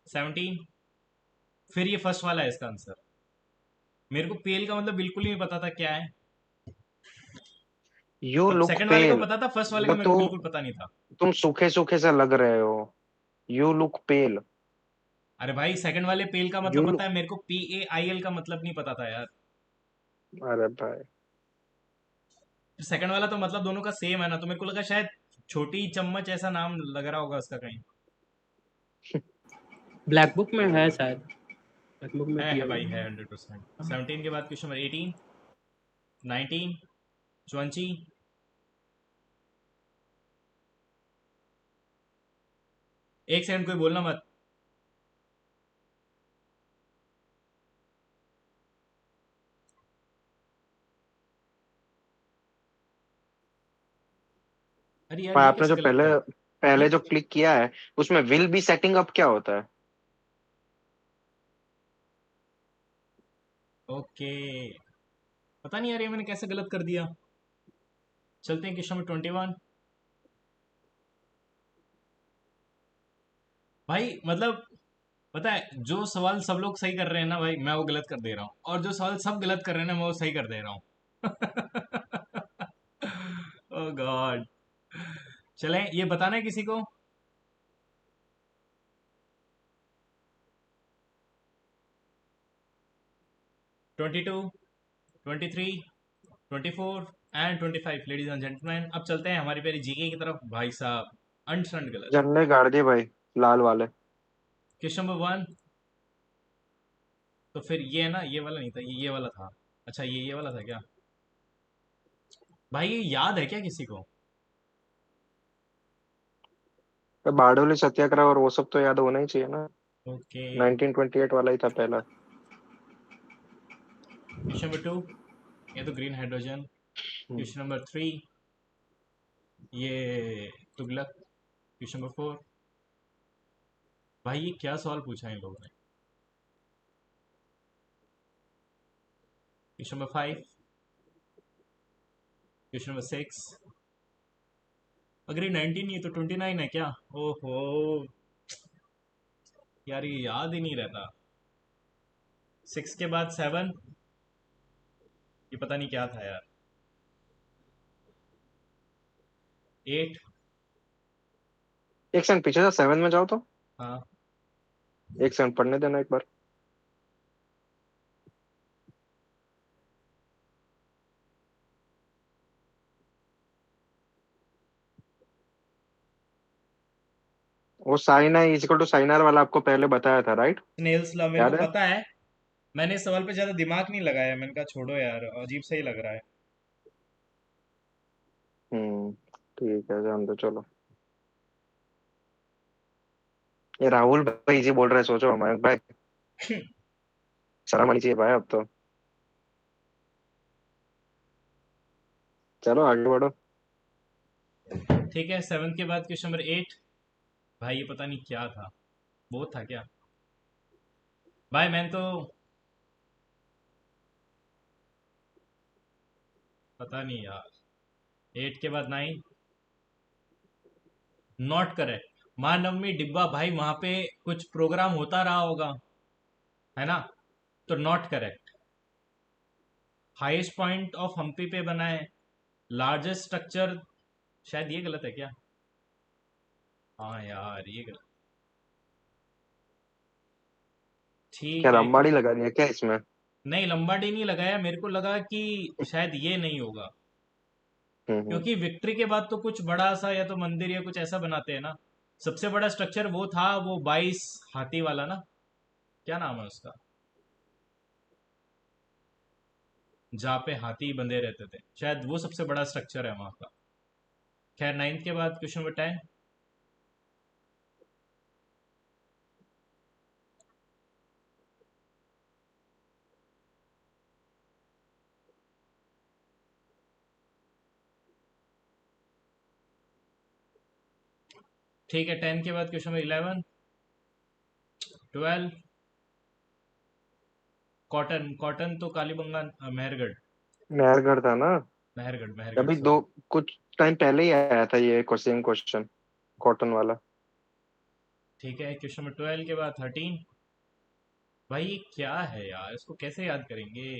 17। फिर ये फर्स्ट वाला है इसका आंसर। मेरे को पेल का मतलब बिल्कुल ही नहीं पता था क्या है। यू अब लुक सेकंड वाले को पेल, पता था, फर्स्ट वाले का मतलब मेरे तो को बिल्कुल पता नहीं था। तुम सूखे सूखे से लग रहे हो। यू लुक पेल। अरे भाई, सेकंड वाले पेल का मतलब यू पता लुक, है मेरे को, PAIL का मतलब नहीं पता था यार। अरे भाई। सेकंड वाला तो मतलब दोनों का सेम है ना, तो मेरे को लगा शायद छोटी चम्मच ऐसा नाम लग रहा होगा उसका कहीं। ब्लैक बुक में है शायद, ब्लैक बुक में है दिया भाई, हुआ है 100%। 17 के बाद क्वेश्चन नंबर 18, 19, 20। एक सेकंड, कोई बोलना मत। अरे यार, भाई ये आपने कैसे जो गलत पहले कर। पहले जो क्लिक किया है, उसमें विल बी सेटिंग अप क्या होता है? ओके, पता नहीं यार, ये मैंने कैसे गलत कर दिया। चलते हैं क्वेश्चन नंबर 21। भाई मतलब, पता है, जो सवाल सब लोग सही कर रहे हैं ना भाई, मैं वो गलत कर दे रहा हूँ, और जो सवाल सब गलत कर रहे हैं ना, मैं वो सही कर दे रहा हूँ। ओह गॉड। चलें, ये बताना है किसी को। 22, 23, 24 एंड 25, लेडीज एंड जेंटलमैन, अब चलते हैं हमारी प्यारी जीके की तरफ भाई साहब। अंडरस्टैंड गलत। झंडे गाड़ दिए भाई, लाल वाले। क्वेश्चन नंबर 1, तो फिर ये है ना, ये वाला नहीं था, ये वाला था। अच्छा, ये वाला था क्या? भाई ये याद है क्या किसी को? बारडोली सत्याग्रह और वो सब तो याद होना ही चाहिए ना। ओके। 1928 वाला ही था पहला। क्वेश्चन नंबर 2, ये तो ग्रीन हाइड्रोजन। हम्म। क्वेश्चन नंबर 3, ये तुगलक। क्वेश्चन नंबर 4, भाई ये क्या सवाल पूछा है इन लोगों ने। Question number 5, question number 6। अगर ये 19 नहीं है तो 29 है क्या? ओहो, यार ये याद ही नहीं रहता। 6 के बाद 7, ये पता नहीं क्या था यार। 8। एक सेकंड पीछे जा, 7 में जाओ तो। हाँ, एक सेकंड पढ़ने देना एक बार। वो साइन है is equal to sine R वाला आपको पहले बताया था, राइट? स्नेल्स लॉ मेरे को याद है? पता है। मैंने इस सवाल पे ज्यादा दिमाग नहीं लगाया, मैंने कहा छोड़ो यार, अजीब सा ही लग रहा है। हम्म। ठीक है, जान दो चलो। ये राहुल भाई जी बोल रहे हैं, सोचो मयंक भाई। शर्म आनी चाहिए भाई अब तो। चलो आगे बढ़ो। ठीक है, 7 के बाद क्वेश्चन नंबर 8। भाई ये पता नहीं क्या था, बहुत था क्या? भाई मैंने तो, पता नहीं यार। 8 के बाद 9, नॉट करेक्ट। महानवमी डिब्बा भाई, वहां पे कुछ प्रोग्राम होता रहा होगा, है ना, तो not correct. Highest point of Hampi पे बना है। लार्जेस्ट स्ट्रक्चर, शायद ये गलत है क्या? हाँ यार ये गलत। क्या ठीक है लंबाड़ी लगा दिया क्या इसमें? नहीं, लंबाडी नहीं लगाया, मेरे को लगा कि शायद ये नहीं होगा, हम्म। क्योंकि विक्ट्री के बाद तो कुछ बड़ा सा या तो मंदिर या कुछ ऐसा बनाते हैं ना। सबसे बड़ा स्ट्रक्चर वो था, वो 22 हाथी वाला ना, क्या नाम है उसका, जहाँ पे हाथी बंधे रहते थे, शायद वो सबसे बड़ा स्ट्रक्चर है वहां का। खैर, 9th के बाद क्वेश्चन नंबर 10। ठीक है, 10 के बाद क्वेश्चन नंबर 11, 12। कॉटन, कॉटन तो कालीबंगान, मेहरगढ़। मेहरगढ़ था ना? मेहरगढ़, मेहरगढ़, अभी दो सॉरी। कुछ टाइम पहले ही आया था ये सेम क्वेश्चन, कॉटन वाला। ठीक है, क्वेश्चन नंबर 12 के बाद 13। भाई ये क्या है यार, इसको कैसे याद करेंगे?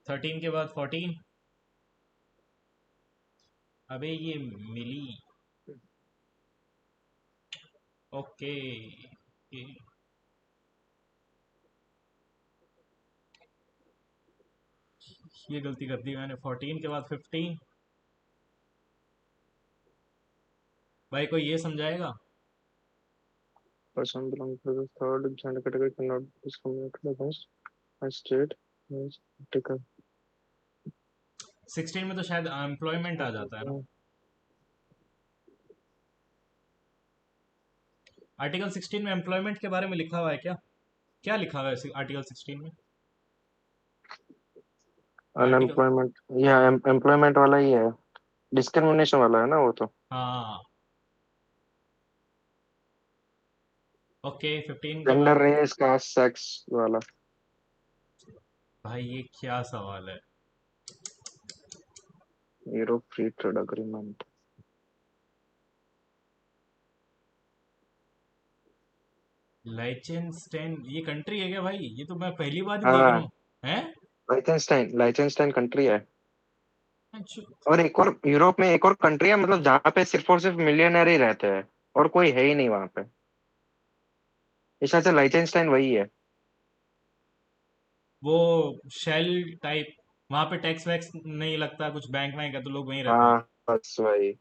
13 के बाद 14। अबे ये मिली। ओके, ये गलती कर दी मैंने। 14 के बाद 15। भाई कोई ये समझाएगा? Person belong to the third gender category cannot be discriminated against as state is taken. 16 में तो शायद एम्प्लॉयमेंट आ जाता है ना। आर्टिकल 16 में एम्प्लॉयमेंट के बारे में लिखा हुआ है क्या? क्या लिखा हुआ है आर्टिकल 16 में? आर्टिकल, अनएम्प्लॉयमेंट, या एम्प्लॉयमेंट वाला ही है, डिस्क्रिमिनेशन वाला है ना वो तो। हाँ, ओके। 15 के जेंडर, बाद, रेस, कास्ट, सेक्स वाला। भाई ये क्या सवाल है? Europe free trade agreement. Liechtenstein ये कंट्री है क्या भाई? ये तो मैं पहली बार ही देख रहा हाँ, हूँ। हैं? लाइचेंस्टाइन, लाइचेंस्टाइन कंट्री है। अच्छा, और एक और यूरोप में एक और कंट्री है, मतलब जहाँ पे सिर्फ और सिर्फ मिलियनर ही रहते हैं और कोई है ही नहीं वहां पे। इस शायद से लाइचेंस्टाइन वही है। वो शेल टाइप, वहां पे टैक्स वैक्स नहीं लगता, कुछ बैंक वैंक है तो लोग वहीं रहते हैं। हाँ, बस वही।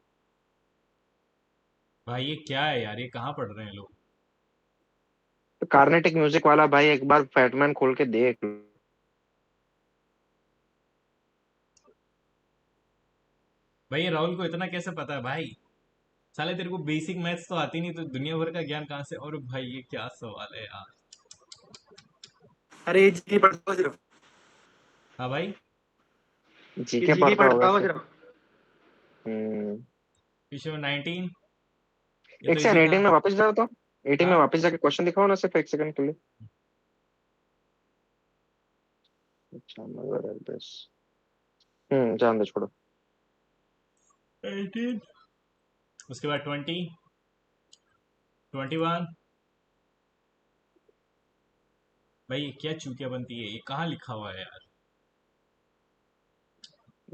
भाई ये क्या है यार, ये कहाँ पढ़ रहे हैं लोग? तो कार्नेटिक म्यूजिक वाला भाई, एक बार फैटमैन खोल के देख। भाई ये राहुल को इतना कैसे पता है भाई? साले तेरे को बेसिक मैथ्स तो आती नहीं, तो दुनिया भर का ज्ञान कहाँ से? और भाई ये क्या सवाल है यार। अरे जी पढ़ता हूँ सिर्फ। हाँ भाई। जी ये के जीके पढ़ता पढ़ता होगा हूँ क्या? सिर्फ। हम्म। क्वेश्चन 19, ये तो एक सेकंड, इजी था। 18 में वापस जाओ तो। 18 में हाँ, वापस जाके क्वेश्चन दिखाओ ना, सिर्फ एक सेकंड के लिए। अच्छा, मगर बस। जान दो, छोड़ो। 18, उसके बाद 20, 21। भाई ये क्या चूतिया बनती है, ये कहाँ लिखा हुआ है यार?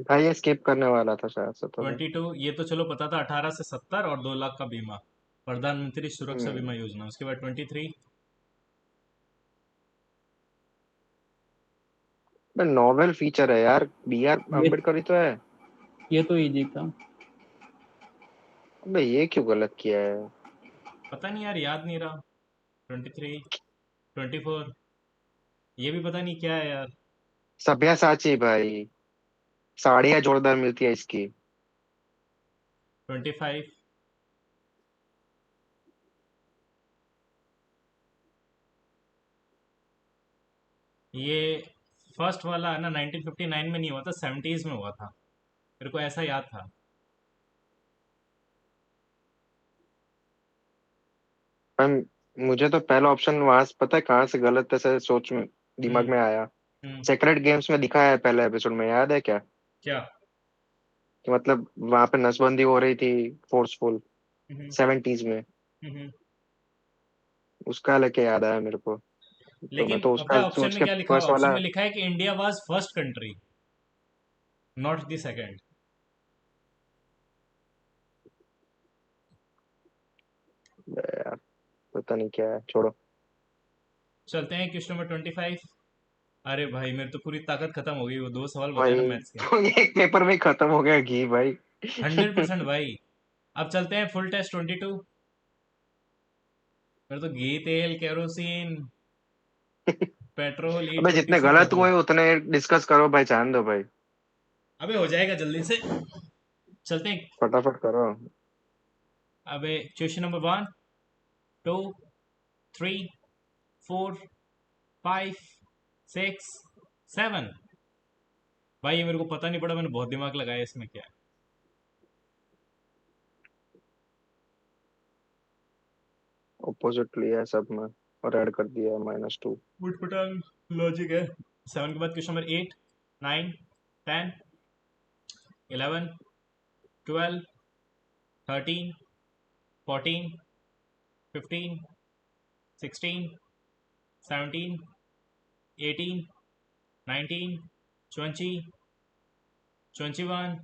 भाई ये स्किप करने वाला था शायद से तो मैं। 22, ये तो चलो पता था, 18 से 70 और 2 लाख का बीमा, प्रधानमंत्री सुरक्षा बीमा हम्म। योजना। उसके बाद 23। नॉवेल फीचर है यार, बी आर ये अम्बेडकर ही तो है। ये तो इजी था। अबे ये क्यों गलत किया है? पता नहीं यार, याद नहीं रहा। 23, 24, ये भी पता नहीं क्या है यार। सभ्यसाची भाई, साड़ियाँ जोरदार मिलती है इसकी। 25, ये फर्स्ट वाला है ना, 1959 में नहीं हुआ था, 70s में हुआ था, मेरे को ऐसा याद था। पर मुझे तो पहला ऑप्शन वहां से पता है कहाँ से गलत ऐसे सोच में दिमाग हम्म। में आया। सेक्रेड गेम्स में दिखाया है पहले एपिसोड में, याद है क्या? क्या? कि मतलब वहां पे नसबंदी हो रही थी, फोर्सफुल, हम्म, 70s में। हम्म। उसका लेके याद आया मेरे को। तो मैं लेकिन तो पता उसका है ऑप्शन सोच में के क्या लिखा हुआ? फर्स्ट ऑप्शन वाला। में लिखा है कि India was first country, not the second. यार पता नहीं क्या है, छोड़ो। चलते हैं क्वेश्चन नंबर 25। अरे भाई मेरी तो पूरी ताकत खत्म हो गई, वो 2 सवाल बचे ना भाई मैथ्स के। तो ये पेपर में खत्म हो गया घी भाई। 100% भाई। अब चलते हैं फुल टेस्ट 22। मेरे तो घी, तेल, केरोसिन, पेट्रोल, ई अबे ट्वेंटी जितने सब गलत खत्म। हुए उतने डिस्कस करो भाई, जान दो भाई। अबे हो जाएगा जल्दी से। चलते हैं। फटाफट करो। अबे क्वेश्चन नंबर 1, 2, 3, 4, 5, 6, 7। भाई ये मेरे को पता नहीं पड़ा, मैंने बहुत दिमाग लगाया इसमें क्या है। ऑपोजिट लिया है सब में और ऐड कर दिया है -2। उठपटांग लॉजिक है। 7 के बाद क्वेश्चन नंबर 8, 9, 10, 11, 12, 13, 14, 15, 16, 17, 18, 19, 20, 21,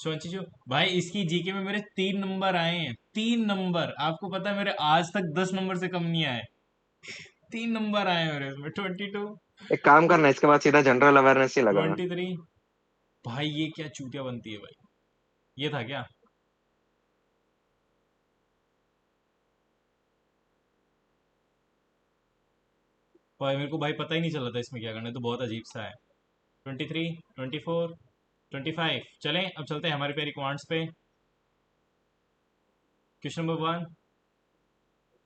22। भाई इसकी जीके में मेरे 3 नंबर आए हैं, 3 नंबर। आपको पता है मेरे आज तक 10 नंबर से कम नहीं आए। 3 नंबर आए हैं मेरे इसमें। 22, एक काम करना, इसके बाद सीधा जनरल अवेयरनेस ही लगाना। 23। भाई ये क्या चूतिया बनती है भाई, ये था क्या? भाई मेरे को भाई पता ही नहीं चला था इसमें क्या करना है, तो बहुत अजीब सा है। 23, 24, 25। चलें अब चलते हैं हमारे प्यारी क्वांट्स पे। Question number 1।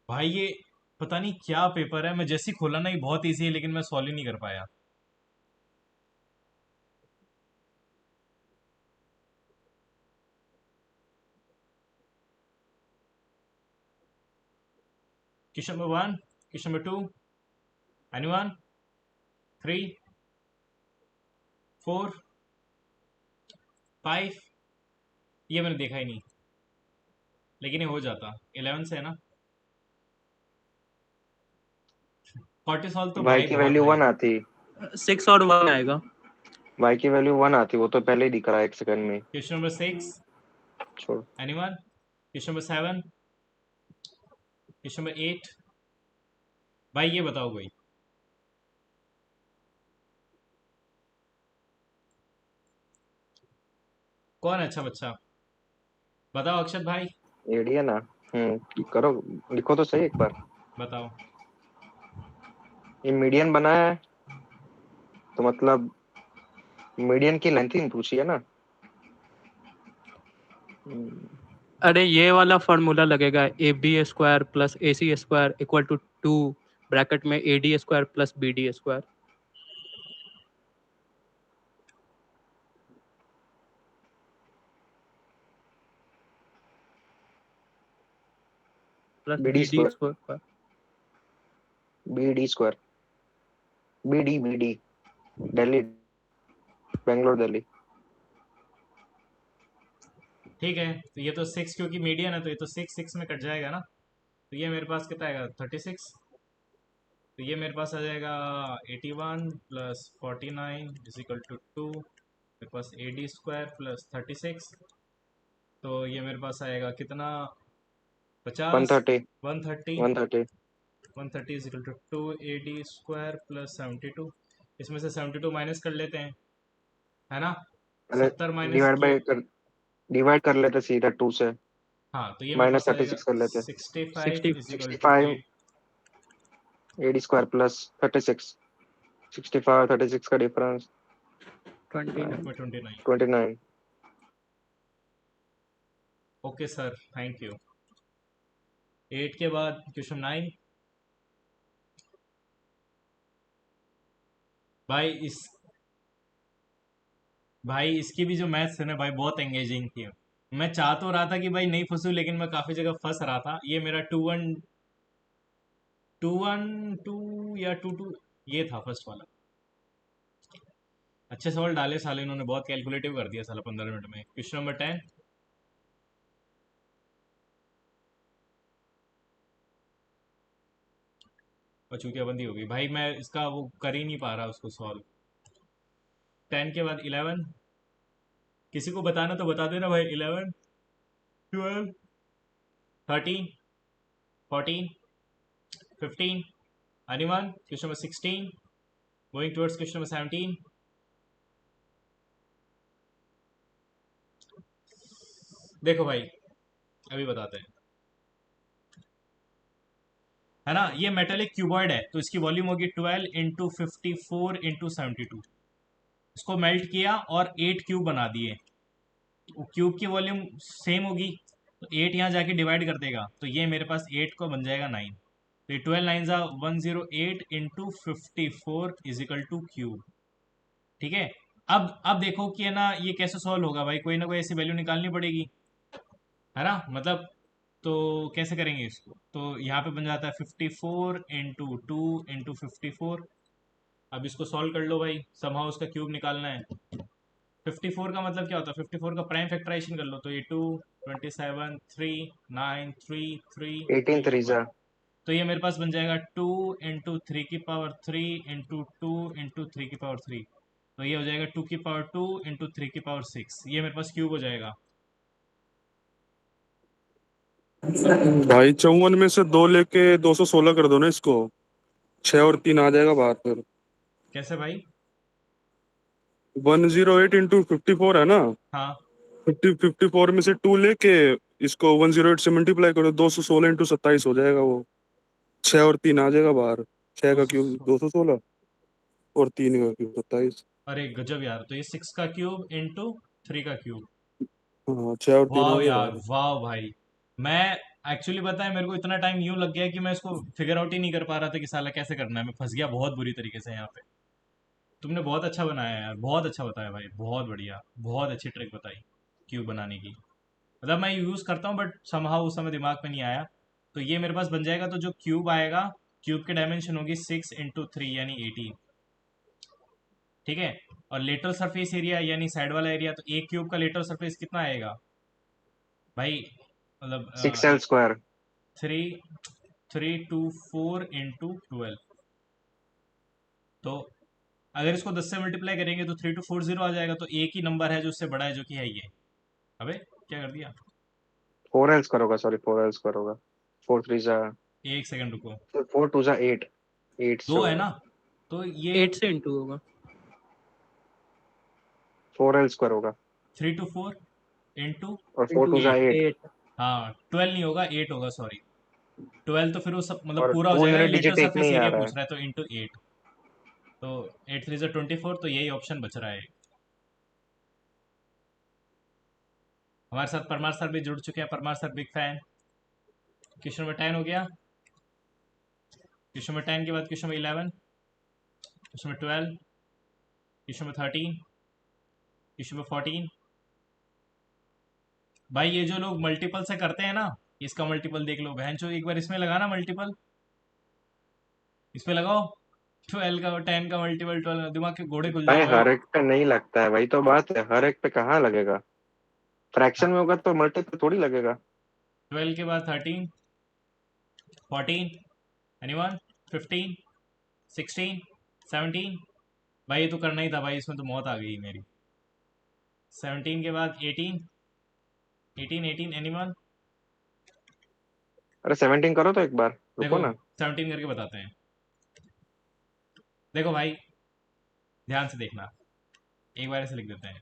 भाई ये पता नहीं क्या पेपर है, मैं जैसे ही खोला ना, ये बहुत इजी है लेकिन मैं सॉल्व ही नहीं कर पाया। Question number 1, question number 2, anyone? 3, 4, 5। ये मैंने देखा ही नहीं, लेकिन ये हो जाता। 11 से है ना? कॉर्टिसोल तो वाई भाई की बहुत वैल्यू हाई। 1 आती। 6 और 1 आएगा। वाई की वैल्यू 1 आती, वो तो पहले ही दिख रहा है 1 सेकंड में। क्वेश्चन नंबर 6, छोड़। Anyone? Question number 7, question number 8। भाई ये बताओ भाई, कौन है अच्छा बच्चा? बताओ अक्षत भाई। एडी है ना। करो, लिखो तो सही एक बार। बताओ। ये मीडियन बनाया है, तो मतलब मीडियन की लेंथ ही पूछी है ना। हम्म, अरे ये वाला फॉर्मूला लगेगा, AB² plus AC² equal to 2 bracket में AD² plus BD² plus BD square, BD²। BD², BD Delhi, Bangalore Delhi. ठीक है, तो ये तो 6 क्योंकि मीडियन है, तो ये तो 6 में कट जाएगा ना। तो ये मेरे पास कितना आएगा? 36। तो ये मेरे पास आ जाएगा 81 प्लस 49 इज इक्वल टू 2। मेरे पास AD² प्लस 36। तो ये मेरे पास आएगा कितना? 50। 130, 130। 130। 130 is equal to 2AD² plus 72। इसमें से 72 माइनस कर लेते हैं, है ना? अरे 70 माइनस डिवाइड किया। बाय कर, डिवाइड कर लेते सीधा 2 से। हाँ तो ये मेरे पास आ जाएगा -36 कर लेते। 65 60 is equal to 65 8। AD² plus 36, 65 36 का difference 29। 29। 29। Okay sir, thank you. 8 के बाद क्वेश्चन 9। भाई इस भाई इसकी भी जो मैथ्स है ना भाई, बहुत एंगेजिंग थी। मैं चाह तो रहा था कि भाई नहीं फंसूं, लेकिन मैं काफी जगह फंस रहा था। ये मेरा 2 1 2 या 2 2, ये था फर्स्ट वाला। अच्छे सवाल डाले साले इन्होंने, बहुत कैलकुलेटिव कर दिया साला 15 मिनट में। Question number 10। और चूतियाबंदी हो गई भाई, मैं इसका वो कर ही नहीं पा रहा उसको सॉल्व। 10 के बाद 11। किसी को बताना तो बता देना भाई। 11, 12, 13, 14, 15। anyone? Question number 16, going towards question number 17। देखो भाई, अभी बताते हैं, है ना। ये मेटल एक क्यूबॉइड है, तो इसकी वॉल्यूम होगी 12 × 54 × 72। इसको मेल्ट किया और 8 क्यूब बना दिए। तो क्यूब की वॉल्यूम सेम होगी, तो 8 यहाँ जाके डिवाइड कर देगा, तो ये मेरे पास 8 को बन जाएगा 9। तो ये 12 9 108 × 54 = क्यूब। ठीक है। अब देखो कि है ना ये कैसे सॉल्व होगा भाई, कोई ना कोई ऐसी वैल्यू निकालनी पड़ेगी, है ना। मतलब तो कैसे करेंगे इसको, तो यहाँ पे बन जाता है 54 × 2 × 54। अब इसको सॉल्व कर लो भाई, समहाउ उसका क्यूब निकालना है। 54 का मतलब क्या होता है, 54 का प्राइम फैक्टराइजेशन कर लो, तो ये 2, 27, 3, 9, 3, 3, 18 3 और 1। थ्रीजा। तो ये मेरे पास बन जाएगा 2 × 3 की पावर 3 × 2 × 3 की पावर 3। तो ये हो जाएगा 2 की पावर 2 × 3 की पावर 6। ये मेरे पास क्यूब हो जाएगा। भाई 54 में से 2 लेके 216 कर दो ना इसको। 6 और 3 आ जाएगा बाहर फिर। कैसे भाई? 108 × 54 है ना। हाँ 54 में से 2 लेके इसको 108 से मल्टीप्लाई करो, 216 × 27 हो जाएगा वो। 6 और 3 आ जाएगा बाहर। 6 दो का सौ क्यूब सौ 216 और 3 का क्यूब 27। अरे गजब यार, तो ये 6 का क्यूब इंटू 3 का क्यूब। हाँ 6 और 3 आ वाह गया यार, बाहर। वाह भाई। मैं एक्चुअली पता है, मेरे को इतना टाइम यूं लग गया कि मैं इसको फिगर आउट ही नहीं कर पा रहा था कि साला कैसे करना है। मैं फंस गया बहुत बुरी तरीके से यहाँ पे। तुमने बहुत अच्छा बनाया यार, बहुत अच्छा बताया भाई, बहुत बढ़िया। बहुत अच्छी ट्रिक बताई क्यूब बनाने की। मतलब मैं यूज़ करता हूँ बट समहाउ उस समय दिमाग में नहीं आया। तो ये मेरे पास बन जाएगा, तो जो क्यूब आएगा, क्यूब की डायमेंशन होगी 6 × 3 यानी 18। ठीक है। और लेटरल सरफेस एरिया यानी साइड वाला एरिया, तो एक क्यूब का लेटरल सरफेस कितना आएगा भाई? मतलब 6L²। 3 3 2 4 × 12। तो अगर इसको 10 से मल्टीप्लाई करेंगे तो 3240 आ जाएगा। तो एक ही नंबर है जो उससे बड़ा है, जो कि है ये। अबे क्या कर दिया? 4L करोगा, sorry 4L करोगा। 4 3 जा। एक सेकंड रुको। 4 2 जा 8। 8 दो है होगा। ना, तो ये 8 से इंटू होगा। 4L होगा। 3 2 4 × और फोर इंटू टू जा 8। एट 8। हाँ 12 नहीं होगा, 8 होगा, सॉरी। 12 तो फिर वो सब मतलब और पूरा हो टू जाएगा, ये यूनिट लेटर डिजिट एक में सरफेस ही आ एरिया रहा है। पूछ रहा है, तो इंटू 8। तो 8 3 = 24, तो यही ऑप्शन बच रहा है। हमारे साथ परमार सर भी जुड़ चुके हैं। Parmar sir big fan. Question number 10 हो गया। क्वेश्चन नंबर 10 के बाद question number 11, question number 12, question number 13, question number 14। भाई ये जो लोग मल्टीपल से करते हैं ना, इसका मल्टीपल देख लो बहन चो, एक बार इसमें लगाना मल्टीपल, इस पे लगाओ। 12 का 10 का मल्टीपल, 12, दिमाग के घोड़े खुल भाई जाए भाई। हर एक पे नहीं लगता है, वही तो बात है, हर एक पे कहाँ लगेगा। फ्रैक्शन में होगा तो मल्टीपल थोड़ी लगेगा। 12 के बाद 13, 14, एनीवन, 15, 16, 17। भाई ये तो करना ही था भाई, इसमें तो मौत आ गई मेरी। 17 के बाद 18, 18, 18, एनीवन। अरे 17 करो तो एक बार, रुको देखो ना। 17 करके बताते हैं। देखो भाई, ध्यान से देखना, एक बार ऐसे लिख देते हैं।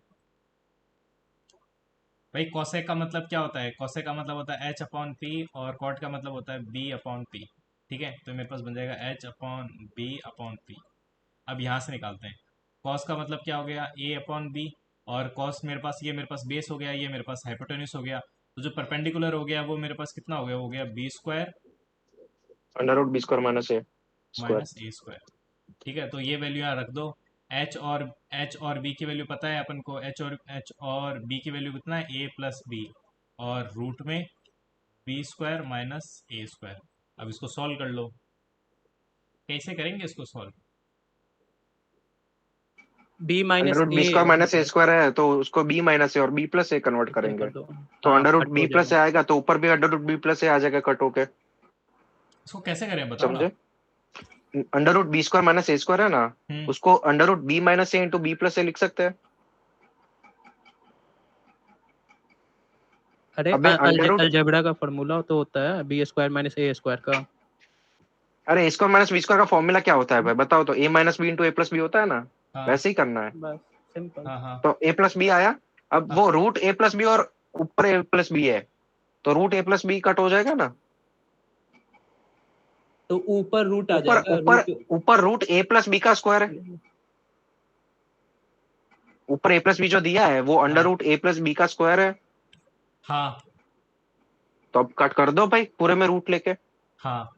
भाई कॉसेक का मतलब क्या होता है? कॉसेक का मतलब होता है H/P, और कॉट का मतलब होता है B/P। ठीक है, तो मेरे पास बन जाएगा H/B/P। अब यहाँ से निकालते हैं। कॉस का मतलब क्या हो गया? A/B। और कॉस मेरे पास, ये मेरे पास बेस हो गया, ये मेरे पास हाइपोटेन्यूस हो गया। तो जो परपेंडिकुलर हो गया वो मेरे पास कितना हो गया? हो गया B² √B² - A²। -A²। ठीक है, तो ये वैल्यू यहाँ रख दो। एच और बी की वैल्यू पता है अपन को। एच और बी की वैल्यू कितना है? A+B। और रूट में B² -A²। अब इसको सॉल्व कर लो। कैसे करेंगे इसको solve? B under minus root B A square minus A square है तो उसको बी माइनस ए और बी प्लस ए कन्वर्ट करेंगे, कर दो। तो हाँ अंडर रूट कट बी हो प्लस ए जाएगा। आएगा तो ऊपर भी under root b plus a आ जाएगा कट होके। इसको कैसे करें बताओ ना। समझे? Under root b square minus ए स्क्वायर है ना, हम्म। उसको under root b minus a into b plus a लिख सकते हैं। अरे अबे अंडर रूट, अलजेब्रा का फॉर्मूला तो होता है बी स्क्वायर माइनस ए स्क्वायर का। अरे ए स्क्वायर माइनस बी स्क्वायर का फॉर्मूला क्या होता है भाई बताओ तो? ए माइनस बी इंटू ए प्लस बी होता है ना, हाँ वैसे ही करना है। बस सिंपल। हाँ हाँ तो ए प्लस बी आया, अब हाँ। वो रूट ए प्लस बी और ऊपर ए प्लस बी है, तो रूट ए प्लस बी कट हो जाएगा ना। तो ऊपर रूट आ ऊपर जाएगा ऊपर रूट। ऊपर रूट ए प्लस बी का स्क्वायर है, ऊपर ए प्लस बी जो दिया है वो अंडर हाँ रूट ए प्लस बी का स्क्वायर है। हाँ तो अब कट कर दो भाई पूरे में रूट लेके, हाँ।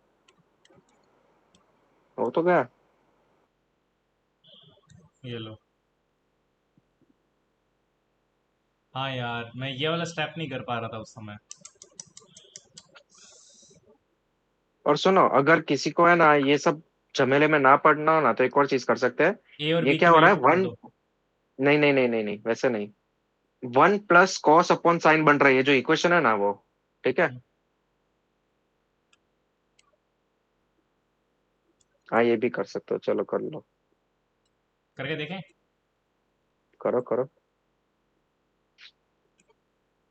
हो तो गया। ये लो। हाँ यार मैं ये वाला स्टेप नहीं कर पा रहा था उस समय। और सुनो, अगर किसी को है ना ये सब झमेले में ना पड़ना हो ना तो एक और चीज कर सकते हैं। ए और ये बी की क्या हो वैल्यू रहा है पुट कर वन, दो। नहीं नहीं नहीं नहीं नहीं वैसे नहीं, one plus cos upon sine बन रहा है ये जो इक्वेशन है ना वो, ठीक है। हाँ ये भी कर सकते हो, चलो कर लो, करके देखें। करो करो।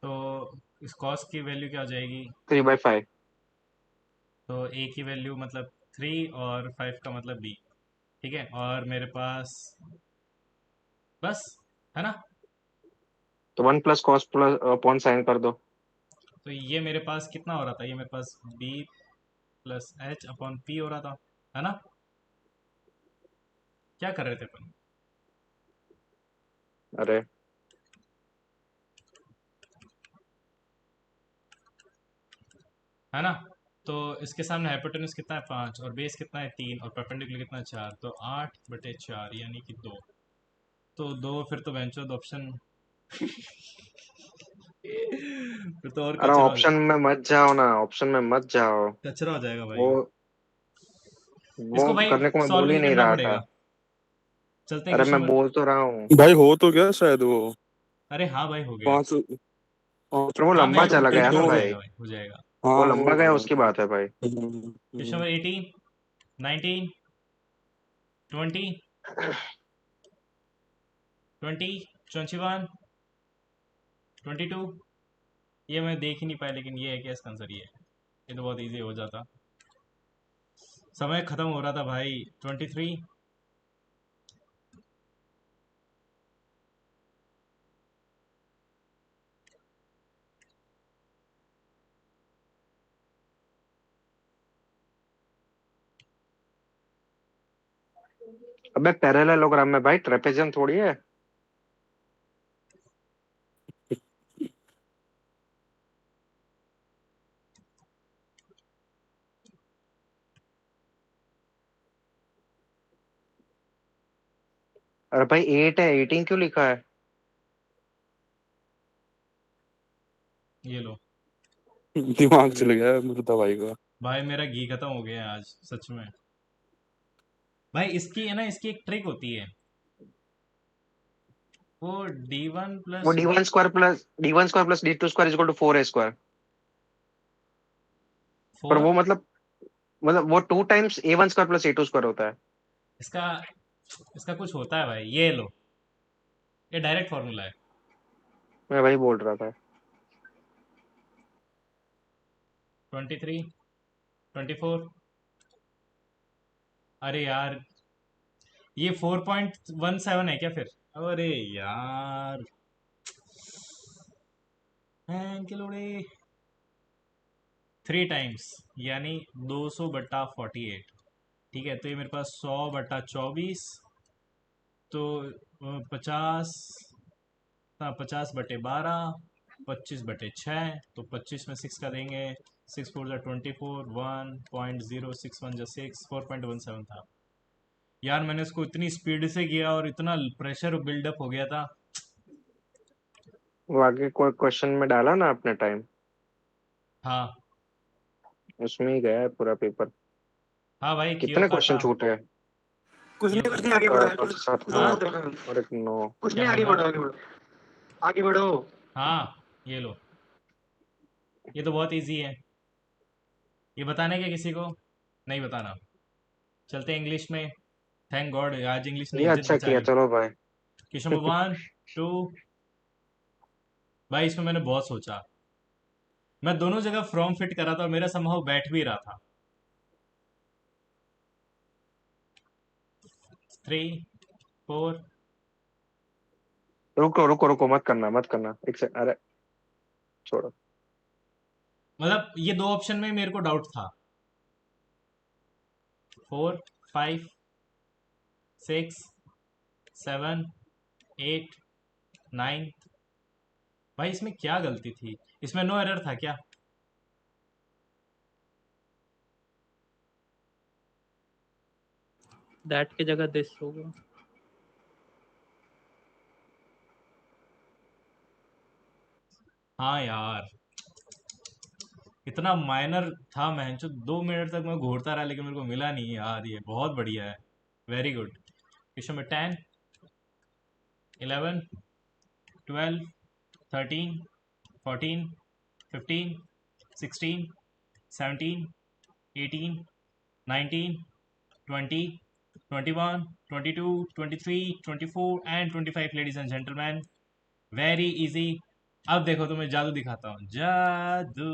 तो इस कॉस की वैल्यू क्या हो जाएगी? 3/5। तो ए की वैल्यू मतलब 3 और 5 का मतलब बी। ठीक है और मेरे पास बस है ना। तो one plus cos plus upon sine कर दो। तो ये मेरे पास कितना हो रहा था, ये मेरे पास b plus h upon p हो रहा था, है ना। क्या कर रहे थे अपन? अरे है ना। तो इसके सामने हाइपोटेन्यूज कितना है 5 और बेस कितना है 3 और परपेंडिकुलर कितना है 4, तो 8/4 यानी कि 2। तो 2 फिर तो बेंचो ऑप्शन फिर तो और अरे कचरा हो ऑप्शन में मत जाओ ना, ऑप्शन में मत जाओ। कचरा हो जाएगा वो भाई। वो इसको भाई करने को मैं बोल सॉल्व ही ही नहीं करना रहा था। पड़ेगा। चलते हैं अरे क्वेश्चन मैं नंबर। बोल तो रहा हूँ। भाई हो तो गया शायद वो अरे हाँ भाई हो गया। 5 पर वो हाँ लंबा भाई चला गया हो ना दो। जाएगा भाई, भाई हो जाएगा। वो हाँ लंबा हो गया गया। उसकी बात है भाई। Question number 18, 19, 20, 20, 21, 22। ये मैं देख ही नहीं पाया लेकिन ये है कि इसका आंसर ये तो बहुत इजी हो जाता। समय खत्म हो रहा था भाई। 23। अबे पैरेललोग्राम में भाई ट्रेपेजियम थोड़ी है। अरे भाई 8 है, 18 क्यों लिखा है? ये लो। दिमाग चल गया है मेरे तो भाई का। भाई मेरा घी खत्म हो गया है आज सच में। भाई इसकी है ना, इसकी एक ट्रिक होती है। वो D1 वो plus d1 square plus d2 square equal to 4a square. पर वो 4। मतलब वो 2 times a1 square plus a2 square होता है। इसका इसका कुछ होता है भाई, ये लो। ये डायरेक्ट फॉर्मूला है। मैं वही बोल रहा था। 23, 24। अरे यार ये 4.17 है क्या फिर? अरे यार के लोड़े। 3 टाइम्स यानी 200/48। ठीक है तो ये मेरे पास 100/24। तो 50, हाँ 50/12, 25/6। तो 25 में 6 का देंगे। 6 4 24, 1.061 जो 4.17 था। यार मैंने इसको इतनी स्पीड से किया और इतना प्रेशर बिल्डअप हो गया था। वो आगे कोई क्वेश्चन में डाला ना अपने टाइम, हाँ उसमें ही गया है पूरा पेपर। हाँ भाई कितने क्यों का क्वेश्चन था। छूटे हैं? कुछ ये नहीं कुछ नहीं आगे बढ़ो कुछ कुछ हाँ नहीं और एक 9। कुछ क्या नहीं आगे होगा? बढ़ो आगे बढ़ो आगे बढ़ो हाँ ये लो, ये तो बहुत इजी है। ये बताना है क्या किसी को? नहीं बताना। चलते हैं इंग्लिश में। थैंक गॉड आज इंग्लिश ने ये इज्जत अच्छा किया, बचाई। चलो भाई। Question number 1 2। भाई इसमें मैंने बहुत सोचा, मैं दोनों जगह फ्रॉम फिट करा था और मेरा समहाउ बैठ भी रहा था। 3 4। रुको रुको रुको, मत करना मत करना, एक से, अरे छोड़ो। मतलब ये दो ऑप्शन में मेरे को डाउट था। 4 5 6 7 8 9। भाई इसमें क्या गलती थी? इसमें नो एरर था क्या? दैट की जगह दिस होगा। हाँ यार, इतना माइनर था महंचो, 2 मिनट तक मैं घूरता रहा लेकिन मेरे को मिला नहीं यार। ये बहुत बढ़िया है, वेरी गुड। क्वेश्चन में 10 11 12 13 14 15 16 17 18 19 20 21 22 23 24 ladies and gentleman, very easy. अब देखो तुम्हें जादू दिखाता हूँ, जादू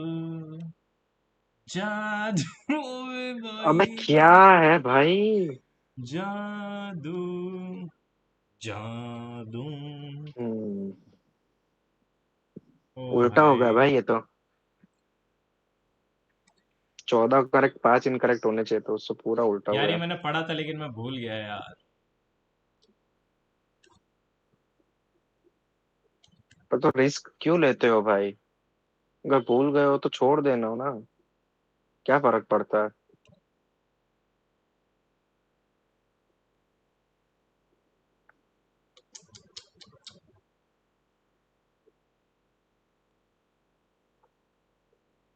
जादू ओए अबे भाई, क्या है भाई? जादू जादू। हम्म, ओ उल्टा हो गया भाई, भाई ये तो। 14 करेक्ट, 5 इनकरेक्ट होने चाहिए, तो उससे पूरा उल्टा हो यार ये गया। मैंने पढ़ा था लेकिन मैं भूल गया यार। पर तो रिस्क क्यों लेते हो भाई? अगर भूल गए हो तो छोड़ देना ना, क्या फर्क पड़ता है?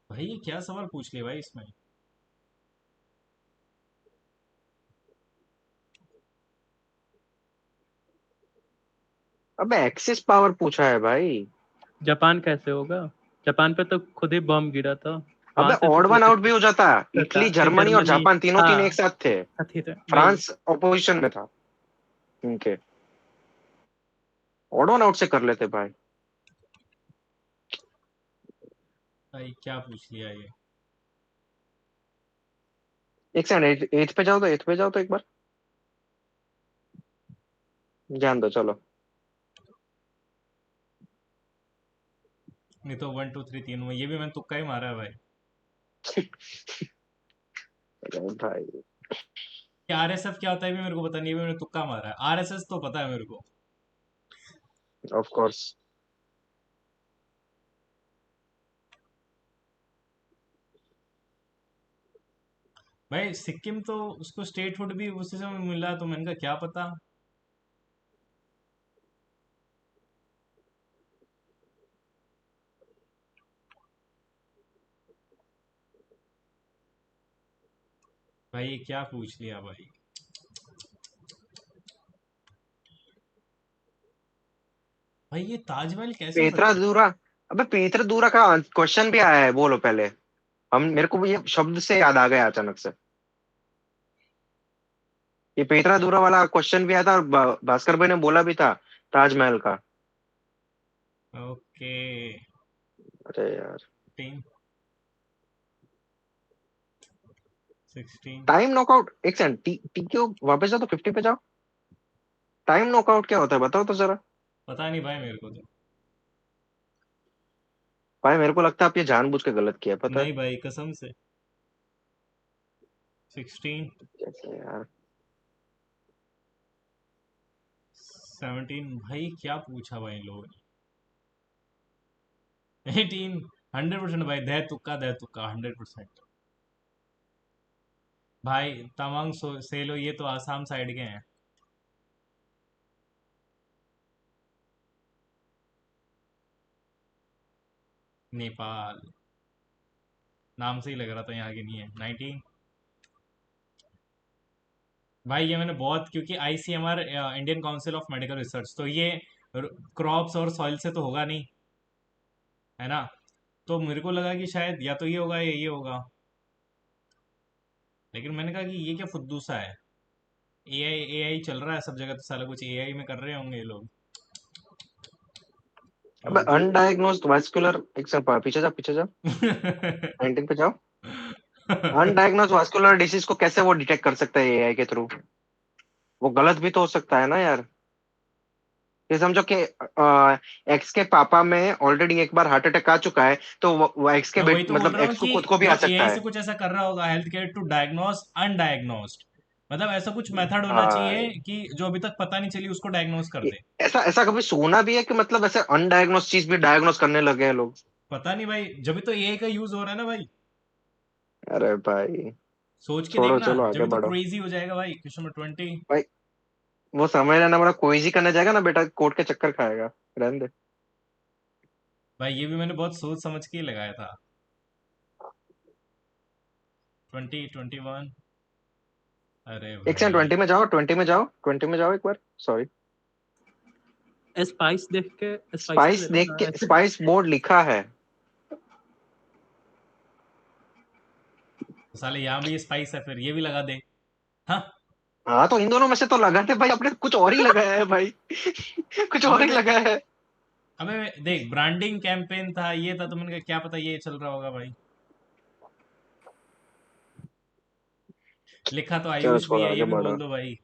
भाई ये क्या सवाल पूछ लिया भाई इसमें? अबे एक्सिस पावर पूछा है भाई। जापान कैसे होगा? जापान पे तो खुद ही बॉम्ब गिरा था, अबे वहां से तो ऑड वन आउट भी हो जाता। था इटली कि जर्मनी और जर्मनी। जापान तीनों तीन एक हाँ साथ थे। साथी थे वही। फ्रांस ऑपोजिशन में था उनके। ऑड वन आउट से कर लेते भाई। भाई क्या पूछ लिया ये? एक सेकंड, एथ पे जाओ तो, एथ पे जाओ तो एक बार, जान दो चलो। नहीं तो 1 2 3 3 में ये भी मैंने तुक्का ही मारा है भाई। अरे भाई, ये RSF क्या होता है भी मेरे को पता नहीं है, भी मैंने तुक्का मारा है। RSS तो पता है मेरे को। Of course. भाई सिक्किम तो उसको स्टेटहुड भी उसी समय मिला, तो मैंने कहा क्या पता। भाई ये क्या पूछ लिया भाई? भाई ये ताजमहल कैसे हो पेत्रा सकता है? दूरा। अबे पेत्रा दूरा का क्वेश्चन भी आया है, बोलो पहले। हम, मेरे को भी ये शब्द से याद आ गया अचानक से। ये पेत्रा दूरा वाला क्वेश्चन भी आया था, और भास्कर भाई ने बोला भी था ताजमहल का। ओके। अरे यार। 15 16। टाइम नॉकआउट, एक सेकंड, टी टी क्यों वापस जाओ तो 50 पे जाओ। टाइम नॉकआउट क्या होता है बताओ तो जरा। पता नहीं भाई मेरे को तो। भाई मेरे को लगता है आप ये जानबूझ के गलत किया है, पता है? नहीं भाई कसम से। 16 कैसे यार? 17। भाई क्या पूछा भाई लोग ने? 18। 100% भाई, दह तुक्का 100%। भाई तवांग सेलो ये तो आसाम साइड के हैं। नेपाल, नाम से ही लग रहा था यहाँ के नहीं है। 19 भाई ये मैंने बहुत, क्योंकि ICMR Indian council of medical research, तो ये क्रॉप्स और सॉइल से तो होगा नहीं, है ना। तो मेरे को लगा कि शायद या तो ये होगा या ये होगा, लेकिन मैंने कहा कि ये क्या फुद्दू सा है। AI चल रहा है सब जगह, तो साला कुछ AI में कर रहे होंगे ये लोग। अबे अनडायग्नोज्ड वास्कुलर, एक सेकंड पीछे जा 19 पे जाओ। अनडायग्नोज्ड वास्कुलर डिसीज को कैसे वो डिटेक्ट कर सकता है एआई के थ्रू? वो गलत भी तो हो सकता है ना यार। ये समझो कि एक्स के पापा में ऑलरेडी एक बार हार्ट अटैक आ चुका है, तो वो एक्स के मैं वही तो बोल मतलब रहा हूँ एक्स को कि खुद को भी आ वो सकता AI से है। कुछ ऐसा कर रहा होगा, health care to diagnose undiagnosed. मतलब ऐसा कुछ मेथड होना चाहिए हाँ, कि जो अभी तक पता नहीं चली उसको डायग्नोस कर दे। ऐसा ऐसा कभी सुना भी है कि मतलब ऐसे अनडायग्नोज चीज भी डायग्नोज करने लगे हैं लोग? पता नहीं भाई, जब भी तो AI का यूज हो रहा है ना भाई। अरे भाई, सोच के छोड़ो, देखना, चलो जब आगे भी तो बढ़ो। क्रेजी हो जाएगा भाई, क्वेश्चन नंबर 20। भाई वो समझ लेना, मेरा कोई जी करने जाएगा ना बेटा, कोर्ट के चक्कर खाएगा। रहने दे। भाई ये भी मैंने बहुत सोच समझ के ही लगाया था। 2021। अरे एक सेकंड, भाई 20 में जाओ एक बार, सॉरी। स्पाइस देख के स्पाइसेस स्पाइस ले लो देख ना के, ऐसे। स्पाइस बोर्ड लिखा है। तो साले यहाँ भी स्पाइस है, फिर ये भी लगा दे। हाँ। हाँ, तो इन दोनों में से तो लगाते भाई, आपने कुछ और ही लगाया है भाई। कुछ और अबे ही मैं लगाया है। अबे देख, ब्रांडिंग कैंपेन था ये था, तो मैंने कहा क्या पता ये चल रहा होगा भाई। लिखा तो चलो आयुष भी छोड़ो, है, आगे ये भी बोल बढ़ो। दो भाई।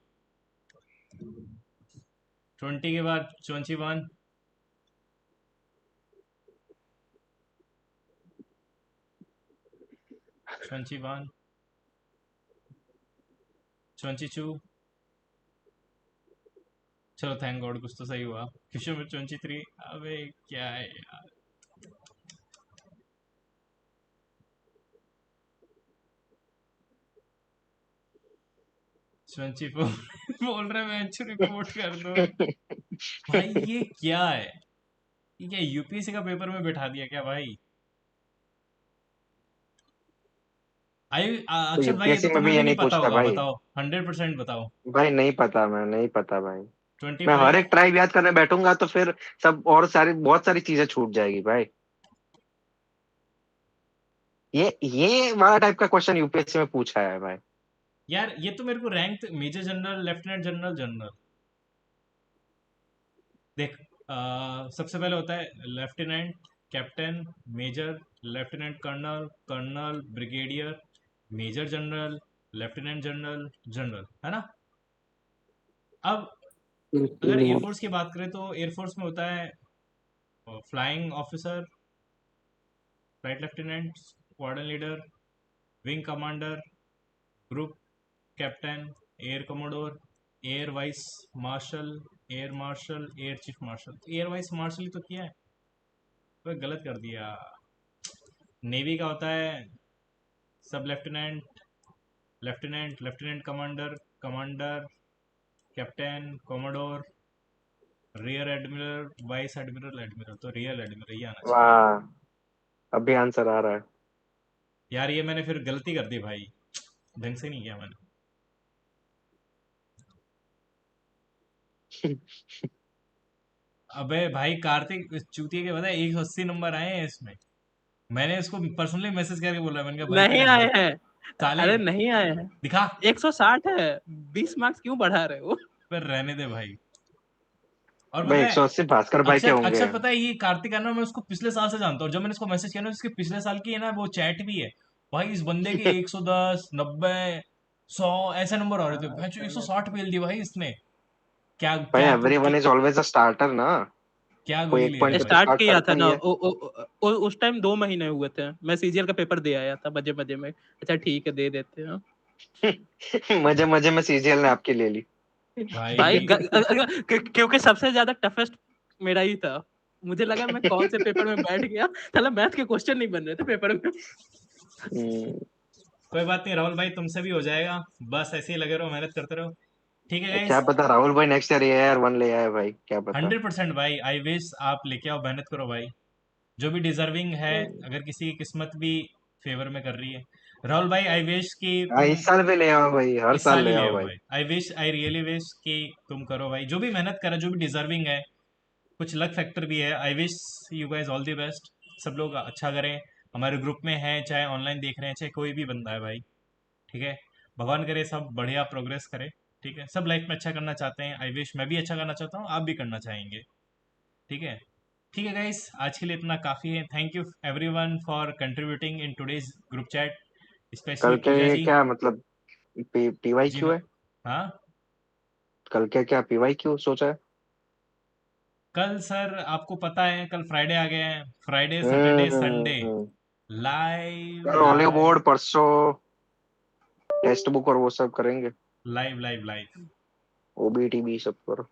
20 के बाद 21। 21, 22। चलो थैंक गॉड कुछ तो सही हुआ। Question number 23। अबे क्या है यार। 24। बोल रहे मैं रिपोर्ट कर दो। भाई ये क्या है, ये क्या UPSC का पेपर में बैठा दिया क्या भाई। तो अक्षत भाई ये तो यूपीएससी में तुम्हें भी भी ये नहीं नहीं पता पूछता होगा, भाई। बताओ 100% बताओ। भाई नहीं पता, मैं नहीं पता भाई। मैं हर 25। एक ट्राइब याद करने बैठूंगा तो फिर सब और सारी बहुत सारी चीजें छूट जाएगी भाई। ये वाला टाइप का क्वेश्चन यूपीएससी में पूछा है भाई। यार ये तो मेरे को rank major general, lieutenant general, general. देख, सबसे पहले होता है lieutenant, captain, major, lieutenant colonel, colonel, brigadier, major general, lieutenant general, general, है ना। अब अगर एयरफोर्स की बात करें तो एयरफोर्स में होता है flying officer, flight lieutenant, squadron leader, wing commander, group captain, air commodore, air vice marshal, air marshal, air chief marshal. तो एयर वाइस मार्शल ही तो किया है, तो गलत कर दिया। नेवी का होता है सब lieutenant, lieutenant, lieutenant commander, commander, captain, commodore, rear admiral, vice admiral, admiral. तो रियर एडमिरल ये आना चाहिए। वाह, अभी आंसर आ रहा यार ये मैंने फिर गलती कर दी भाई, ढंग से नहीं किया मैंने। है। अबे भाई कार्तिक चूतिया के, पता है 180 नंबर आए हैं इसमें। मैंने इसको पर्सनली मैसेज करके बोला, मैंने कहा भाई नहीं तेरे आए हैं। साले अरे नहीं आए हैं। दिखा। 160 है। 20 मार्क्स क्यों बढ़ा रहे हो? पर रहने दे भाई। और भाई पता है 180 भास्कर भाई के अक्षर, होंगे। पता है ये कार्तिक है ना, मैं उसको पिछले साल से जानता हूँ। जब मैंने इसको मैसेज किया ना, इसके पिछले साल की है ना वो चैट भी है। भाई इस बंदे के 110, 90, 100 ऐसे नंबर आ रहे थे। भाई 160 पेल दिया भाई इसने। क्या भाई क्या everyone is always a starter ना। क्या कोई गोली एक ले रहे पॉइंट हैं से भाई। स्टार्ट स्टार्ट किया था करता ही ना है। उस टाइम 2 महीने हुए थे। मैं सीजीएल का पेपर दे आया था मजे मजे में। अच्छा ठीक है, दे देते हैं। मजे मजे में सीजीएल ने आपकी ले ली। भाई भाई क्योंकि सबसे ज्यादा टफेस्ट मेरा ही था। मुझे लगा मैं कौन से पेपर में बैठ गया, साला मैथ के क्वेश्चन नहीं बन रहे थे पेपर में। हम्म, कोई बात नहीं राहुल भाई, तुमसे भी हो जाएगा। बस ऐसे ही लगे रहो, मेहनत करते रहो। ठीक है क्या गाइस। पता राहुल भाई नेक्स्ट ईयर AR 1 ले आए भाई, क्या पता। 100% भाई, आई विश आप लेके आओ, मेहनत करो भाई। जो भी डिजर्विंग है, अगर किसी की किस्मत भी फेवर में कर रही है। राहुल भाई आई विश कि हाँ, तुम इस साल भी ले आओ भाई, हर इस साल साल ही ले ले आओ आओ भाई। भाई। आई रियली विश कि तुम करो भाई, जो भी मेहनत करे, जो भी डिजर्विंग है। कुछ लक फैक्टर भी है। I wish you guys all the best. सब लोग अच्छा करें। हमारे ग्रुप में है, चाहे ऑनलाइन देख रहे हैं, चाहे कोई भी बंदा है भाई, ठीक है। भगवान करे सब बढ़िया प्रोग्रेस करे। ठीक है, सब लाइफ में अच्छा करना चाहते हैं। आई विश मैं भी अच्छा करना चाहता हूँ, आप भी करना चाहेंगे। ठीक है। ठीक है गाइस, आज के लिए इतना काफ़ी है। Thank you everyone for contributing in today's group chat, specially कल पूजा के जी। क्या मतलब, पीवाई जी क्यू है? हाँ। कल के क्या पीवाई क्यू सोचा है? कल सर आपको पता है कल फ्राइडे आ गया है, फ्राइडे सैटरडे संडे हम्म। लाइव कल ऑलिव लाइव बोर्ड, परसों टेक्स्ट बुक और वो सब करेंगे। Live live live. ओबीटीबी सब करो।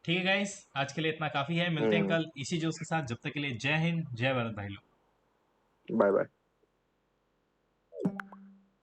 ठीक है गाइस, आज के लिए इतना काफ़ी है। मिलते हैं हम्म। कल इसी जोश के साथ। जब तक के लिए जय हिंद, जय भारत भाई लोग। Bye bye.